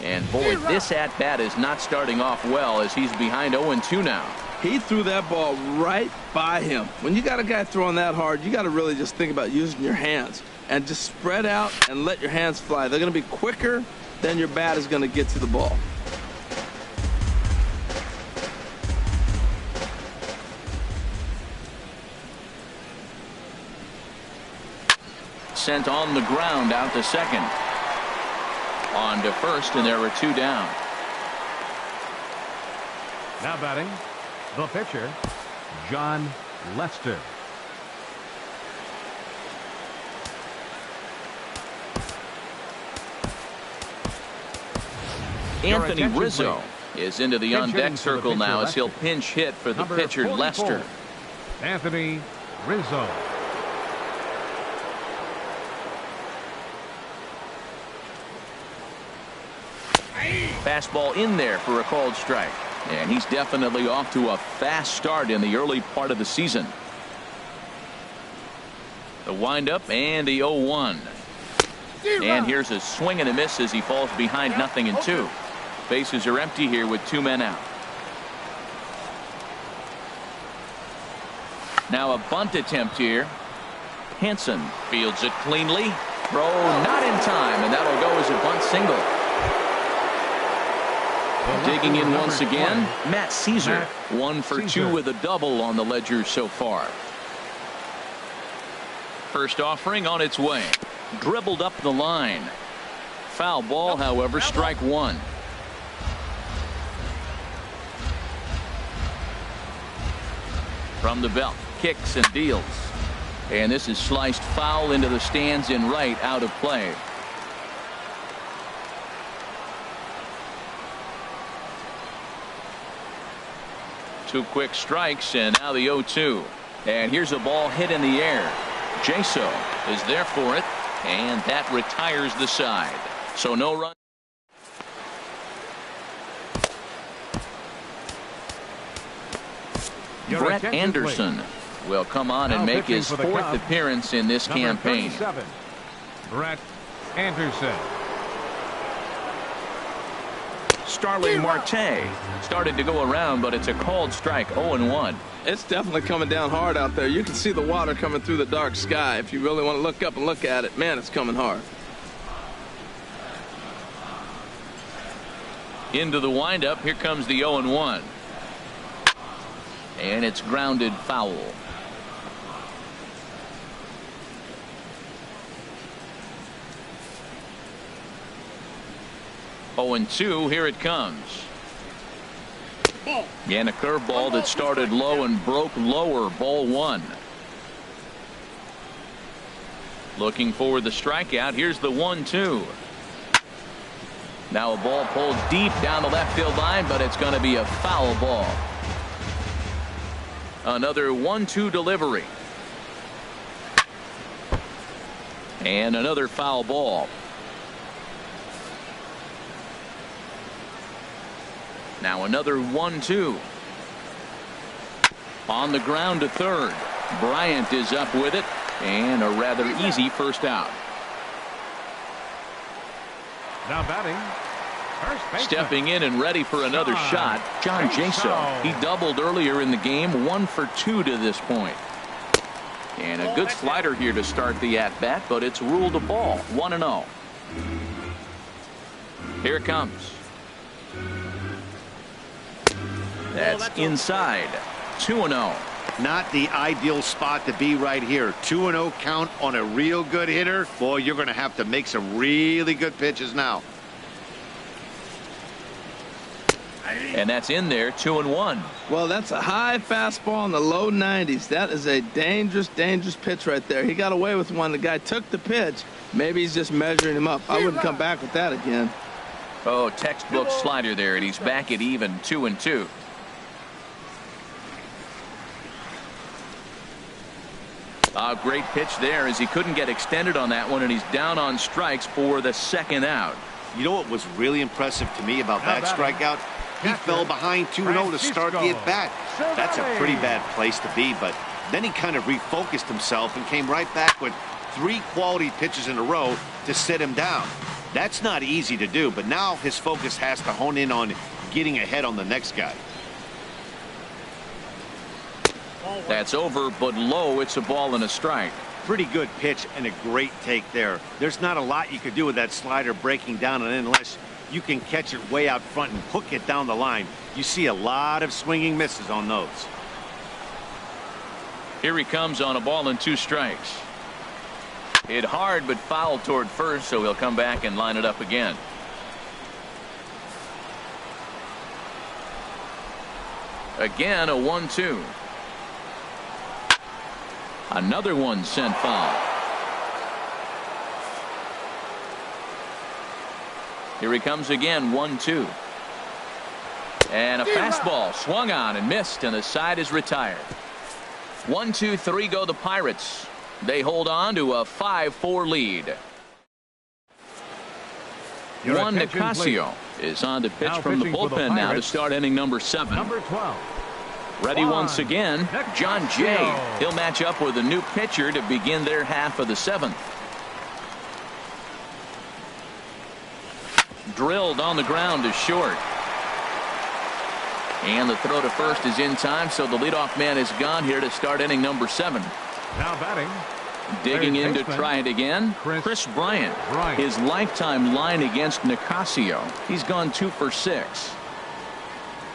And boy, this at-bat is not starting off well as he's behind 0-2 now. He threw that ball right by him. When you got a guy throwing that hard, you got to really just think about using your hands and just spread out and let your hands fly. They're going to be quicker than your bat is going to get to the ball. Sent on the ground out to second. On to first, and there were 2 down. Now batting, the pitcher, John Lester. Anthony attention, Rizzo is into the Pinch on-deck hitting for the circle pitcher, now as he'll Lester. pinch hit for the Number pitcher 44, Lester. Anthony Rizzo. Fastball in there for a called strike. And he's definitely off to a fast start in the early part of the season. The windup and the 0-1. And here's a swing and a miss as he falls behind 0-2. Bases are empty here with 2 men out. Now a bunt attempt here. Hansen fields it cleanly. Throw not in time, and that'll go as a bunt single. Digging in once again, Matt Caesar. 1 for 2 with a double on the ledger so far. First offering on its way. Dribbled up the line. Foul ball, however, strike 1. From the belt, kicks and deals. And this is sliced foul into the stands in right, out of play. Two quick strikes, and now the 0-2. And here's a ball hit in the air. Jaso is there for it, and that retires the side. So no run. Brett Anderson will come on and make his 4th appearance in this campaign. 37, Brett Anderson. Starling Marte started to go around, but it's a called strike. 0-1. It's definitely coming down hard out there. You can see the water coming through the dark sky. If you really want to look up and look at it, man, it's coming hard. Into the windup. Here comes the 0-1. And it's grounded foul. Oh, and 2. Here it comes. And a curveball that started low and broke lower. Ball 1. Looking for the strikeout. Here's the 1-2. Now a ball pulled deep down the left field line, but it's going to be a foul ball. Another 1-2 delivery. And another foul ball. Now another 1-2. On the ground to third. Bryant is up with it, and a rather easy first out. Now batting, first baseman. Stepping in and ready for another shot, John Jaso. He doubled earlier in the game, 1 for 2 to this point. And a good slider here to start the at-bat, but it's ruled a ball. 1-0. Here it comes. That's inside. 2-0. Not the ideal spot to be right here. 2-0 count on a real good hitter. Boy, you're going to have to make some really good pitches now. And that's in there. 2-1. Well, that's a high fastball in the low 90s. That is a dangerous, dangerous pitch right there. He got away with one. The guy took the pitch. Maybe he's just measuring him up. I wouldn't come back with that again. Oh, textbook slider there, and he's back at even. 2-2. A great pitch there as he couldn't get extended on that one, and he's down on strikes for the second out. You know what was really impressive to me about that strikeout? He fell behind 2-0 to start the at-bat. That's a pretty bad place to be, but then he kind of refocused himself and came right back with 3 quality pitches in a row to sit him down. That's not easy to do, but now his focus has to hone in on getting ahead on the next guy. That's over, but low. It's a ball and a strike. Pretty good pitch and a great take there. There's not a lot you could do with that slider breaking down, and unless you can catch it way out front and hook it down the line, you see a lot of swinging misses on those. Here he comes on a ball and 2 strikes. Hit hard but fouled toward first, so he'll come back and line it up again. Again, a 1-2. Another one sent foul. Here he comes again. 1-2. And a fastball swung on and missed, and the side is retired. 1-2-3 go the Pirates. They hold on to a 5-4 lead. Juan Nicasio is on to pitch from the bullpen now to start inning number 7. Number 12. Ready once again, John Jay. He'll match up with a new pitcher to begin their half of the 7th. Drilled on the ground to short. And the throw to first is in time, so the leadoff man is gone here to start inning number 7. Now batting. Digging in to baseman, try it again. Chris Bryant. His lifetime line against Nicasio. He's gone 2 for 6.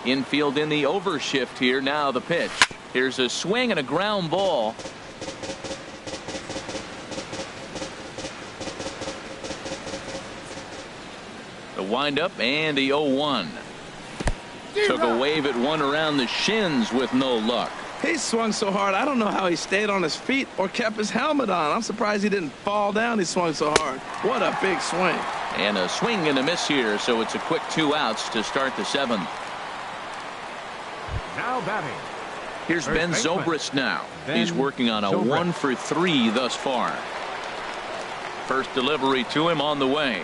Infield in the overshift here. Now the pitch. Here's a swing and a ground ball. The windup and the 0-1. Took a wave at one around the shins with no luck. He swung so hard, I don't know how he stayed on his feet or kept his helmet on. I'm surprised he didn't fall down. He swung so hard. What a big swing. And a swing and a miss here, so it's a quick 2 outs to start the 7th. Now batting. Here's Ben Zobrist now. He's working on a 1 for 3 thus far. First delivery to him on the way.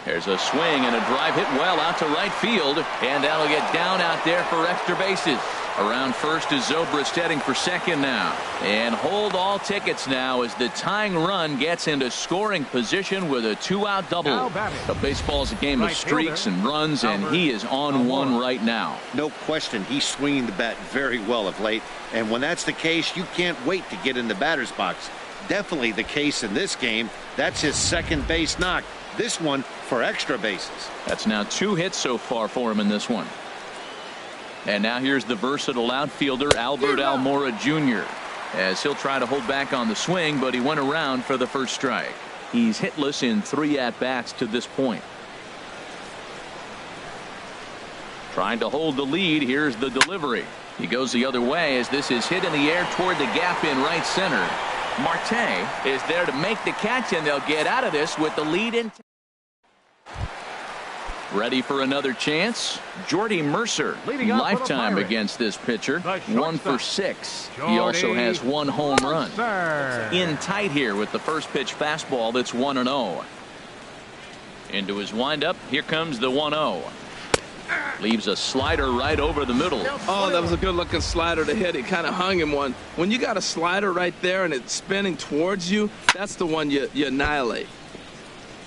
There's a swing and a drive hit well out to right field, and that'll get down out there for extra bases. Around first is Zobrist heading for second now. And hold all tickets now as the tying run gets into scoring position with a 2-out double. Baseball's a game of streaks and runs, and he is on one right now. No question, he's swinging the bat very well of late. And when that's the case, you can't wait to get in the batter's box. Definitely the case in this game. That's his second base knock. This one for extra bases. That's now 2 hits so far for him in this one. And now here's the versatile outfielder Albert Almora Jr. as he'll try to hold back on the swing, but he went around for the first strike. He's hitless in 3 at-bats to this point. Trying to hold the lead. Here's the delivery. He goes the other way as this is hit in the air toward the gap in right center. Marte is there to make the catch, and they'll get out of this with the lead in. Ready for another chance. Jordy Mercer, lifetime against this pitcher, 1 for 6. He also has 1 home run. In tight here with the first pitch fastball that's 1-0. Into his windup. Here comes the 1-0. Leaves a slider right over the middle. Oh, that was a good looking slider to hit. It kind of hung him one. When you got a slider right there and it's spinning towards you, that's the one you annihilate.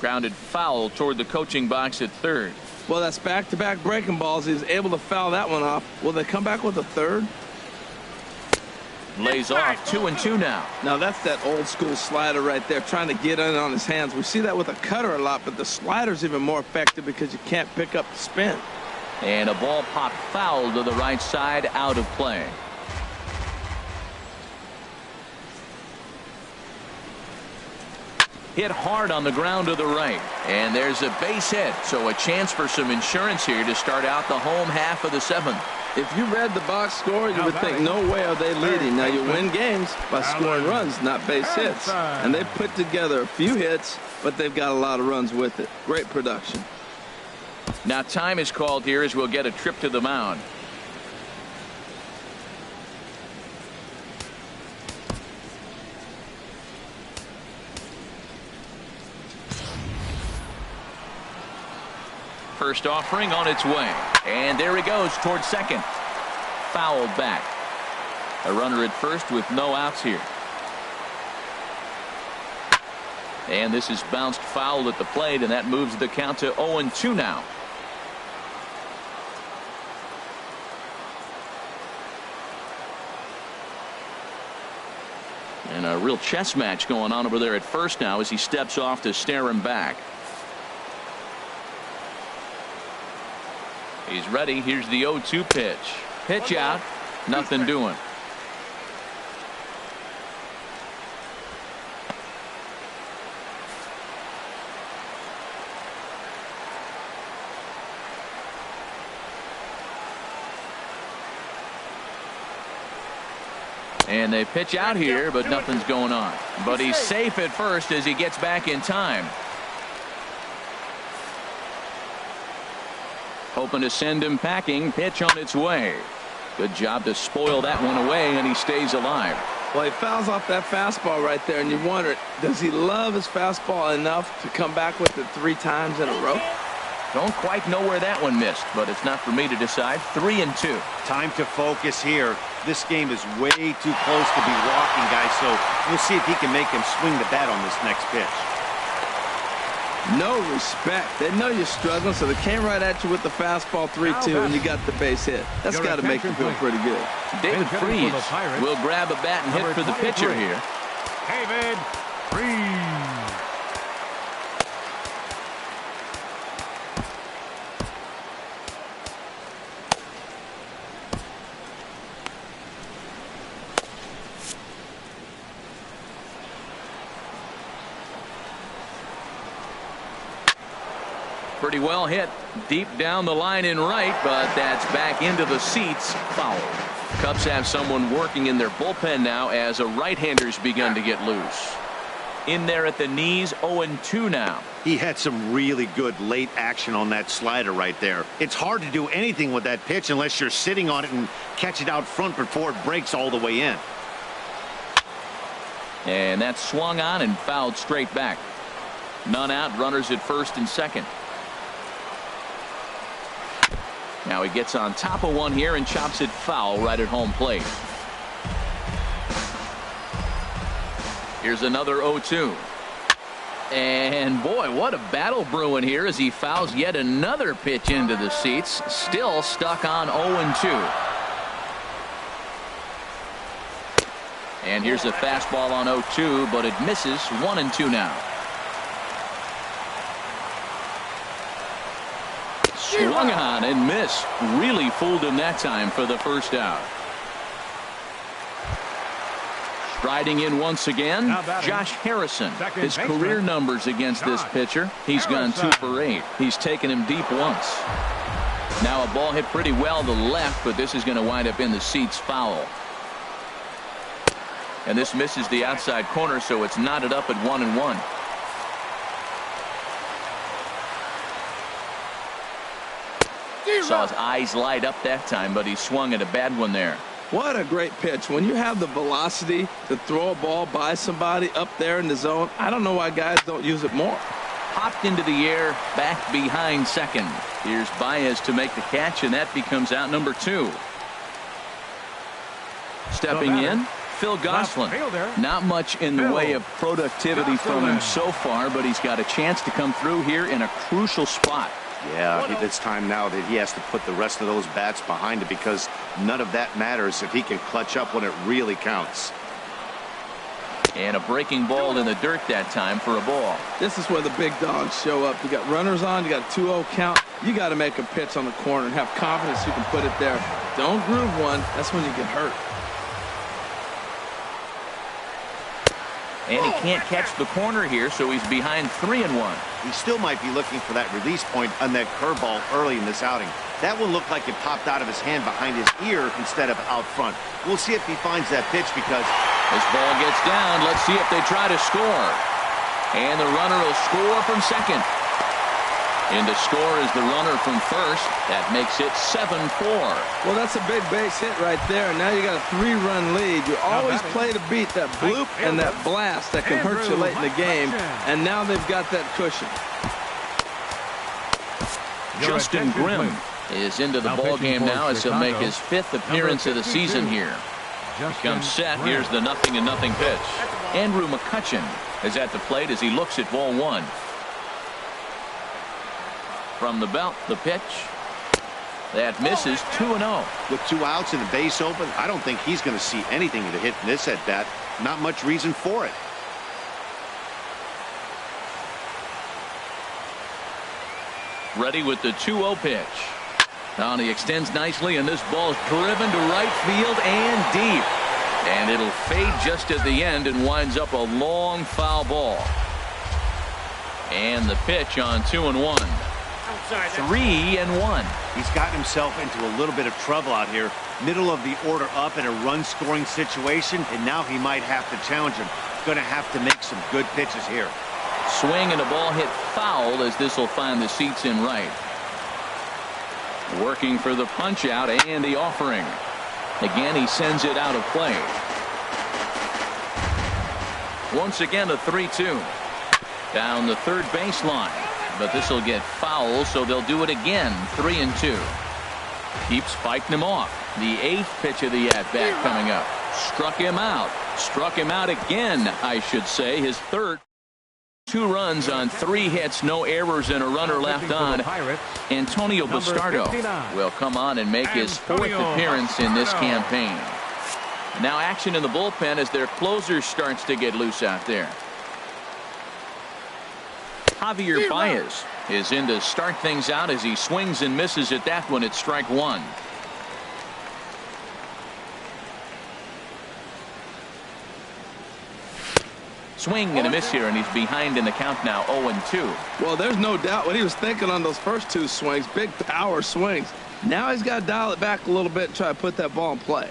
Grounded foul toward the coaching box at third. Well, that's back-to-back breaking balls. He was able to foul that one off. Will they come back with a third? Lays off 2-2 now. Now that's that old school slider right there, trying to get in on his hands. We see that with a cutter a lot, but the slider's even more effective because you can't pick up the spin. And a ball popped foul to the right side, out of play. Hit hard on the ground to the right. And there's a base hit, so a chance for some insurance here to start out the home half of the 7th. If you read the box score, you would think, no way are they leading. Now, you win games by scoring runs, not base hits. And they've put together a few hits, but they've got a lot of runs with it. Great production. Now time is called here as we'll get a trip to the mound. First offering on its way. And there he goes towards second. Fouled back. A runner at first with no outs here. And this is bounced foul at the plate, and that moves the count to 0-2 now. And a real chess match going on over there at first now as he steps off to stare him back. He's ready. Here's the 0-2 pitch. Pitch out. Nothing doing. And they pitch out here, but nothing's going on. But he's safe at first as he gets back in time. Hoping to send him packing. Pitch on its way. Good job to spoil that one away, and he stays alive. Well, he fouls off that fastball right there, and you wonder, does he love his fastball enough to come back with it 3 times in a row? Don't quite know where that one missed, but it's not for me to decide. 3-2. Time to focus here. This game is way too close to be walking, guys, so we'll see if he can make him swing the bat on this next pitch. No respect. They know you're struggling, so they came right at you with the fastball 3-2, and you got the base hit. That's got to make you feel pretty good. David Freese will grab a bat and hit for the pitcher here. David Freese. Pretty well hit deep down the line in right, but that's back into the seats. Foul. Cubs have someone working in their bullpen now as a right-hander's begun to get loose. In there at the knees, 0-2 now. He had some really good late action on that slider right there. It's hard to do anything with that pitch unless you're sitting on it and catch it out front before it breaks all the way in. And that's swung on and fouled straight back. None out, runners at first and second. Now he gets on top of one here and chops it foul right at home plate. Here's another 0-2. And boy, what a battle brewing here as he fouls yet another pitch into the seats. Still stuck on 0-2. And here's a fastball on 0-2, but it misses. 1-2 now. Swung on and missed. Really fooled him that time for the first out. Striding in once again, Josh Harrison. His career numbers against this pitcher. He's gone 2 for 8. He's taken him deep once. Now a ball hit pretty well to left, but this is going to wind up in the seats. Foul. And this misses the outside corner, so it's knotted up at 1-1. Saw his eyes light up that time, but he swung at a bad one there. What a great pitch. When you have the velocity to throw a ball by somebody up there in the zone, I don't know why guys don't use it more. Popped into the air, back behind second. Here's Baez to make the catch, and that becomes out number 2. Stepping in, Phil Gosselin. Not much in the way of productivity from him so far, but he's got a chance to come through here in a crucial spot. Yeah, it's time now that he has to put the rest of those bats behind it, because none of that matters if he can clutch up when it really counts. And a breaking ball in the dirt that time for a ball. This is where the big dogs show up. You got runners on, you got a 2-0 count. You got to make a pitch on the corner and have confidence you can put it there. Don't groove one. That's when you get hurt. And he can't catch the corner here, so he's behind 3-1. He still might be looking for that release point on that curveball early in this outing. That one looked like it popped out of his hand behind his ear instead of out front. We'll see if he finds that pitch, because this ball gets down. Let's see if they try to score. And the runner will score from second. And to score is the runner from first. That makes it 7-4. Well, that's a big base hit right there. Now you got a 3-run lead. You always play to beat that bloop and that blast that can hurt you late in the game. And now they've got that cushion. Justin Grimm is into the ball game now as he'll make his 5th appearance of the season here. Comes set. Here's the 0-0 pitch. Andrew McCutchen is at the plate as he looks at ball 1. From the belt, the pitch. That misses. 2-0. With 2 outs and the base open, I don't think he's going to see anything to hit in this at bat. Not much reason for it. Ready with the 2-0 pitch. Now he extends nicely, and this ball's driven to right field and deep. And it'll fade just at the end and winds up a long foul ball. And the pitch on 2-1. 3-1. He's gotten himself into a little bit of trouble out here. Middle of the order up in a run-scoring situation, and now he might have to challenge him. Going to have to make some good pitches here. Swing and a ball hit foul as this will find the seats in right. Working for the punch out and the offering. Again, he sends it out of play. Once again, a 3-2. Down the third baseline. But this will get foul, so they'll do it again. 3-2. Keeps fighting him off. The 8th pitch of the at-bat coming up. Struck him out. Struck him out again, I should say. His 3rd. 2 runs on 3 hits, no errors, and a runner left on. Antonio Bastardo will come on and make his 4th appearance in this campaign. Now action in the bullpen as their closer starts to get loose out there. Javier Baez is in to start things out as he swings and misses at that one at strike 1. Swing and a miss here, and he's behind in the count now, 0-2. Well, there's no doubt what he was thinking on those first 2 swings. Big power swings. Now he's got to dial it back a little bit and try to put that ball in play.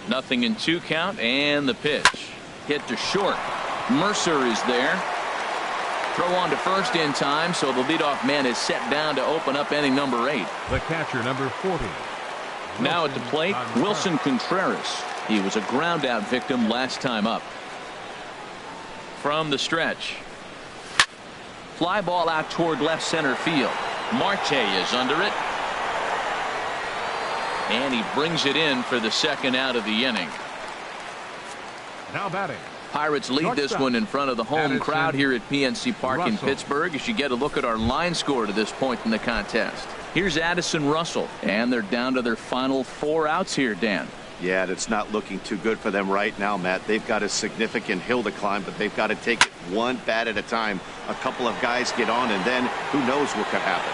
0-2 count, and the pitch. Hit to short. Mercer is there. Throw on to first in time, so the leadoff man is set down to open up inning number 8. The catcher, number 40. Now at the plate, Wilson Contreras. He was a ground out victim last time up. From the stretch. Fly ball out toward left center field. Marte is under it. And he brings it in for the 2nd out of the inning. Now batting. Pirates lead this one in front of the home crowd here at PNC Park in Pittsburgh as you get a look at our line score to this point in the contest. Here's Addison Russell, and they're down to their final 4 outs here, Dan. Yeah, it's not looking too good for them right now, Matt. They've got a significant hill to climb, but they've got to take it one bat at a time. A couple of guys get on, and then who knows what could happen.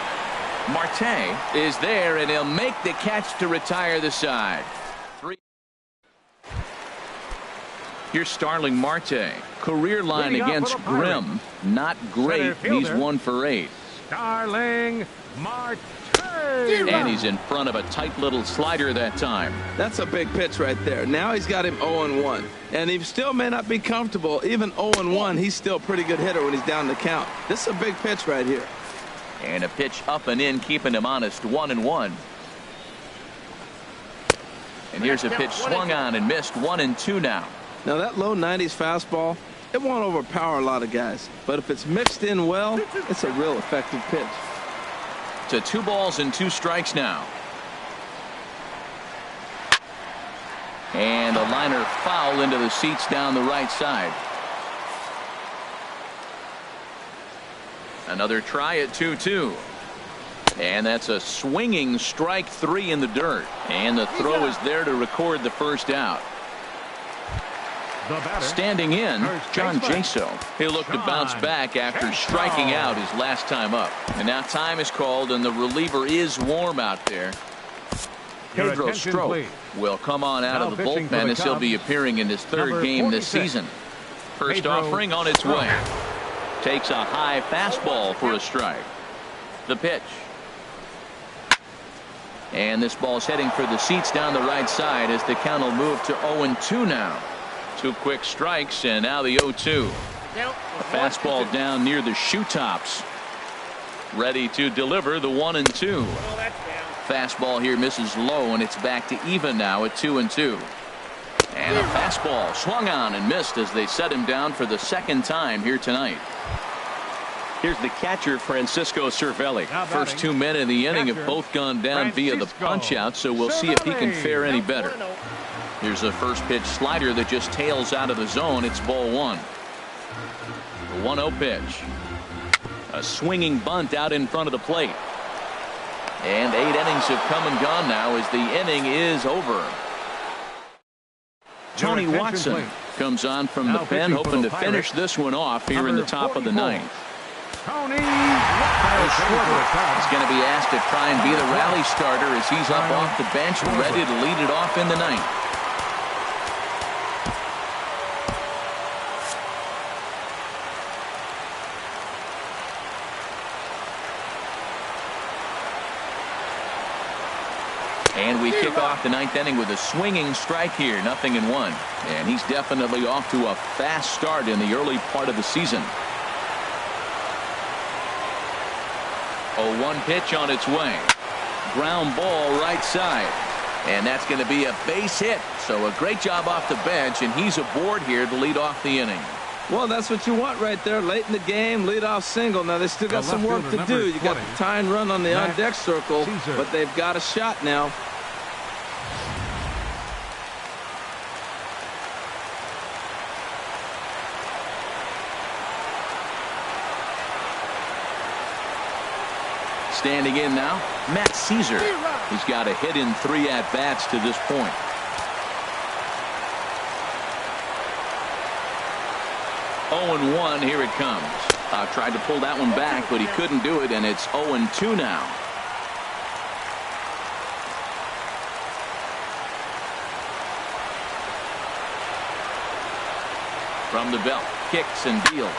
Marte is there, and he'll make the catch to retire the side. 3. Here's Starling Marte. Career line against Grimm. Not great. He's 1 for 8. Starling Marte. And he's in front of a tight little slider that time. That's a big pitch right there. Now he's got him 0-1. And he still may not be comfortable. Even 0-1, he's still a pretty good hitter when he's down the count. This is a big pitch right here. And a pitch up and in, keeping him honest, 1-1. And here's a pitch swung on and missed, 1-2 now. Now that low 90s fastball, it won't overpower a lot of guys. But if it's mixed in well, it's a real effective pitch. To 2 balls and 2 strikes now. And a liner foul into the seats down the right side. Another try at 2-2. And that's a swinging strike 3 in the dirt. And the throw is there to record the 1st out. Standing in, John Jaso. He'll look to bounce back after striking out his last time up. And now time is called, and the reliever is warm out there. Pedro Strop will come on out of the bullpen as he'll be appearing in his 3rd game this season. First offering on its way. Takes a high fastball for a strike. The pitch. And this ball's heading for the seats down the right side as the count will move to 0-2 now. 2 quick strikes, and now the 0-2. A fastball down near the shoe tops. Ready to deliver the 1-2. Fastball here misses low, and it's back to even now at 2-2. And a fastball swung on and missed as they set him down for the 2nd time here tonight. Here's the catcher, Francisco Cervelli. First 2 men in the inning have both gone down via the punch out, so we'll see if he can fare any better. Here's a first pitch slider that just tails out of the zone. It's ball 1. The 1-0 pitch. A swinging bunt out in front of the plate. And 8 innings have come and gone now as the inning is over. Tony Watson comes on from the pen, hoping to finish this one off here in the top of the 9th. Tony He's going to be asked to try and be the rally starter as he's up off the bench ready to lead it off in the 9th. And we kick off the 9th inning with a swinging strike here, 0-1. And he's definitely off to a fast start in the early part of the season. 0-1 pitch on its way. Ground ball right side. And that's going to be a base hit. So a great job off the bench, and he's aboard here to lead off the inning. Well, that's what you want right there. Late in the game, leadoff single. Now, they still got some work to do. You got the tying run on the on-deck circle, but they've got a shot now. Standing in now, Matt Caesar. He's got a hit in 3 at-bats to this point. Oh and 1, here it comes. Tried to pull that one back, but he couldn't do it, and it's 0 and 2 now. From the belt, kicks and deals.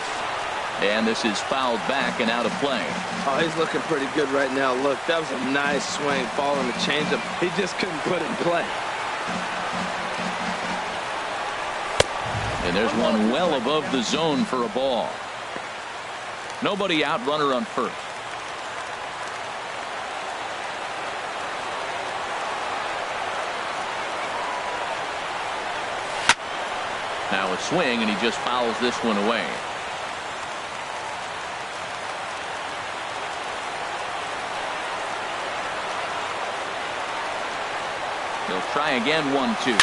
And this is fouled back and out of play. Oh, he's looking pretty good right now. Look, that was a nice swing following the changeup. He just couldn't put it in play. And there's one well above the zone for a ball. Nobody out, runner on first. Now a swing, and he just fouls this one away. He'll try again, 1-2.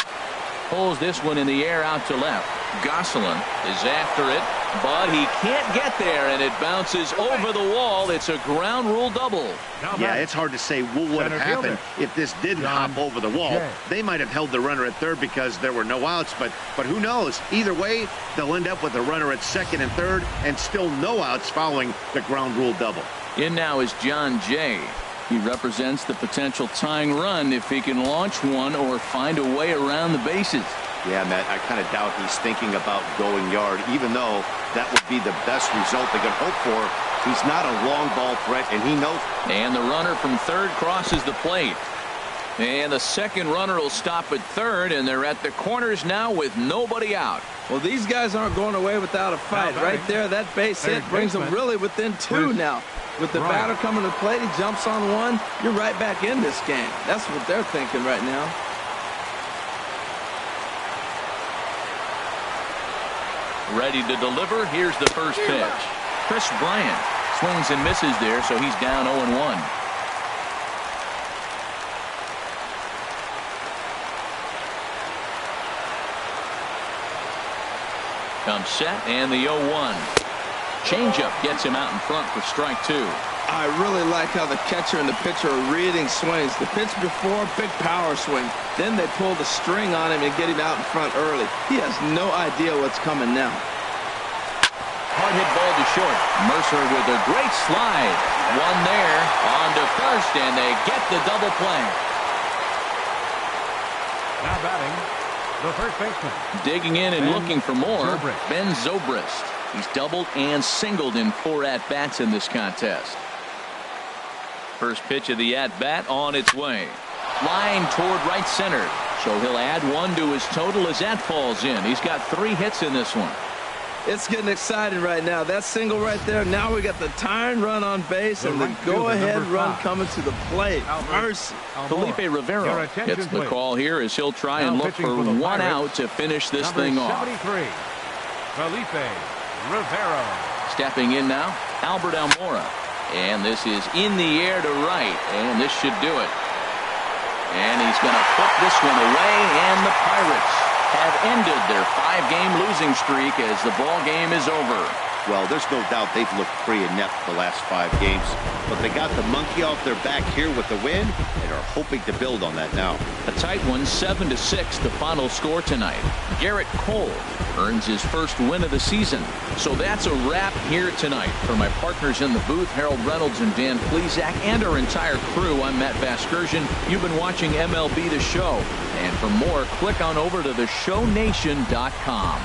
Pulls this one in the air out to left. Gosselin is after it, but he can't get there, and it bounces over the wall. It's a ground rule double. Yeah, it's hard to say what would have happened if this didn't hop over the wall. They might have held the runner at third because there were no outs, but who knows? Either way, they'll end up with a runner at second and third and still no outs following the ground rule double. In now is John Jay. He represents the potential tying run if he can launch one or find a way around the bases. Yeah, Matt, I kind of doubt he's thinking about going yard, even though that would be the best result they could hope for. He's not a long ball threat, and he knows. And the runner from third crosses the plate. And the second runner will stop at third, and they're at the corners now with nobody out. Well, these guys aren't going away without a fight. Right there, that base hit brings them really within 2 now. With the batter coming to the plate, he jumps on one. You're right back in this game. That's what they're thinking right now. Ready to deliver. Here's the first pitch. Chris Bryant swings and misses there, so he's down 0-1. Comes set, and the 0-1. Changeup gets him out in front for strike 2. I really like how the catcher and the pitcher are reading swings. The pitch before, big power swing. Then they pull the string on him and get him out in front early. He has no idea what's coming now. Hard hit ball to short. Mercer with a great slide. One there on to first, and they get the double play. Now batting, the first baseman. Digging in and looking for more, Ben Zobrist. He's doubled and singled in 4 at-bats in this contest. First pitch of the at-bat on its way. Line toward right center. So he'll add 1 to his total as that falls in. He's got 3 hits in this one. It's getting exciting right now. That single right there. Now we got the tying run on base and the go-ahead run coming to the plate. Mercy. Felipe Rivera gets the call here as he'll try and look for 1 out to finish this thing off. 73, Felipe Rivera. Stepping in now, Albert Almora. And this is in the air to right, and this should do it. And he's going to put this one away, and the Pirates have ended their 5-game losing streak as the ball game is over. Well, there's no doubt they've looked pretty inept the last 5 games, but they got the monkey off their back here with the win and are hoping to build on that now. A tight one, 7-6, the final score tonight. Garrett Cole earns his first win of the season. So that's a wrap here tonight. For my partners in the booth, Harold Reynolds and Dan Plesac, and our entire crew, I'm Matt Vasgersian. You've been watching MLB The Show. And for more, click on over to theshownation.com.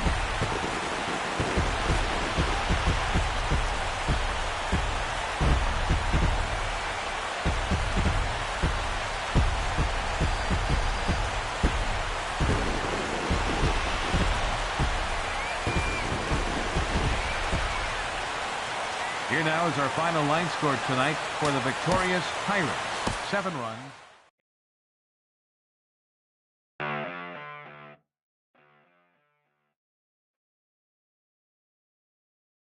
Here now is our final line score tonight for the victorious Pirates. 7 runs.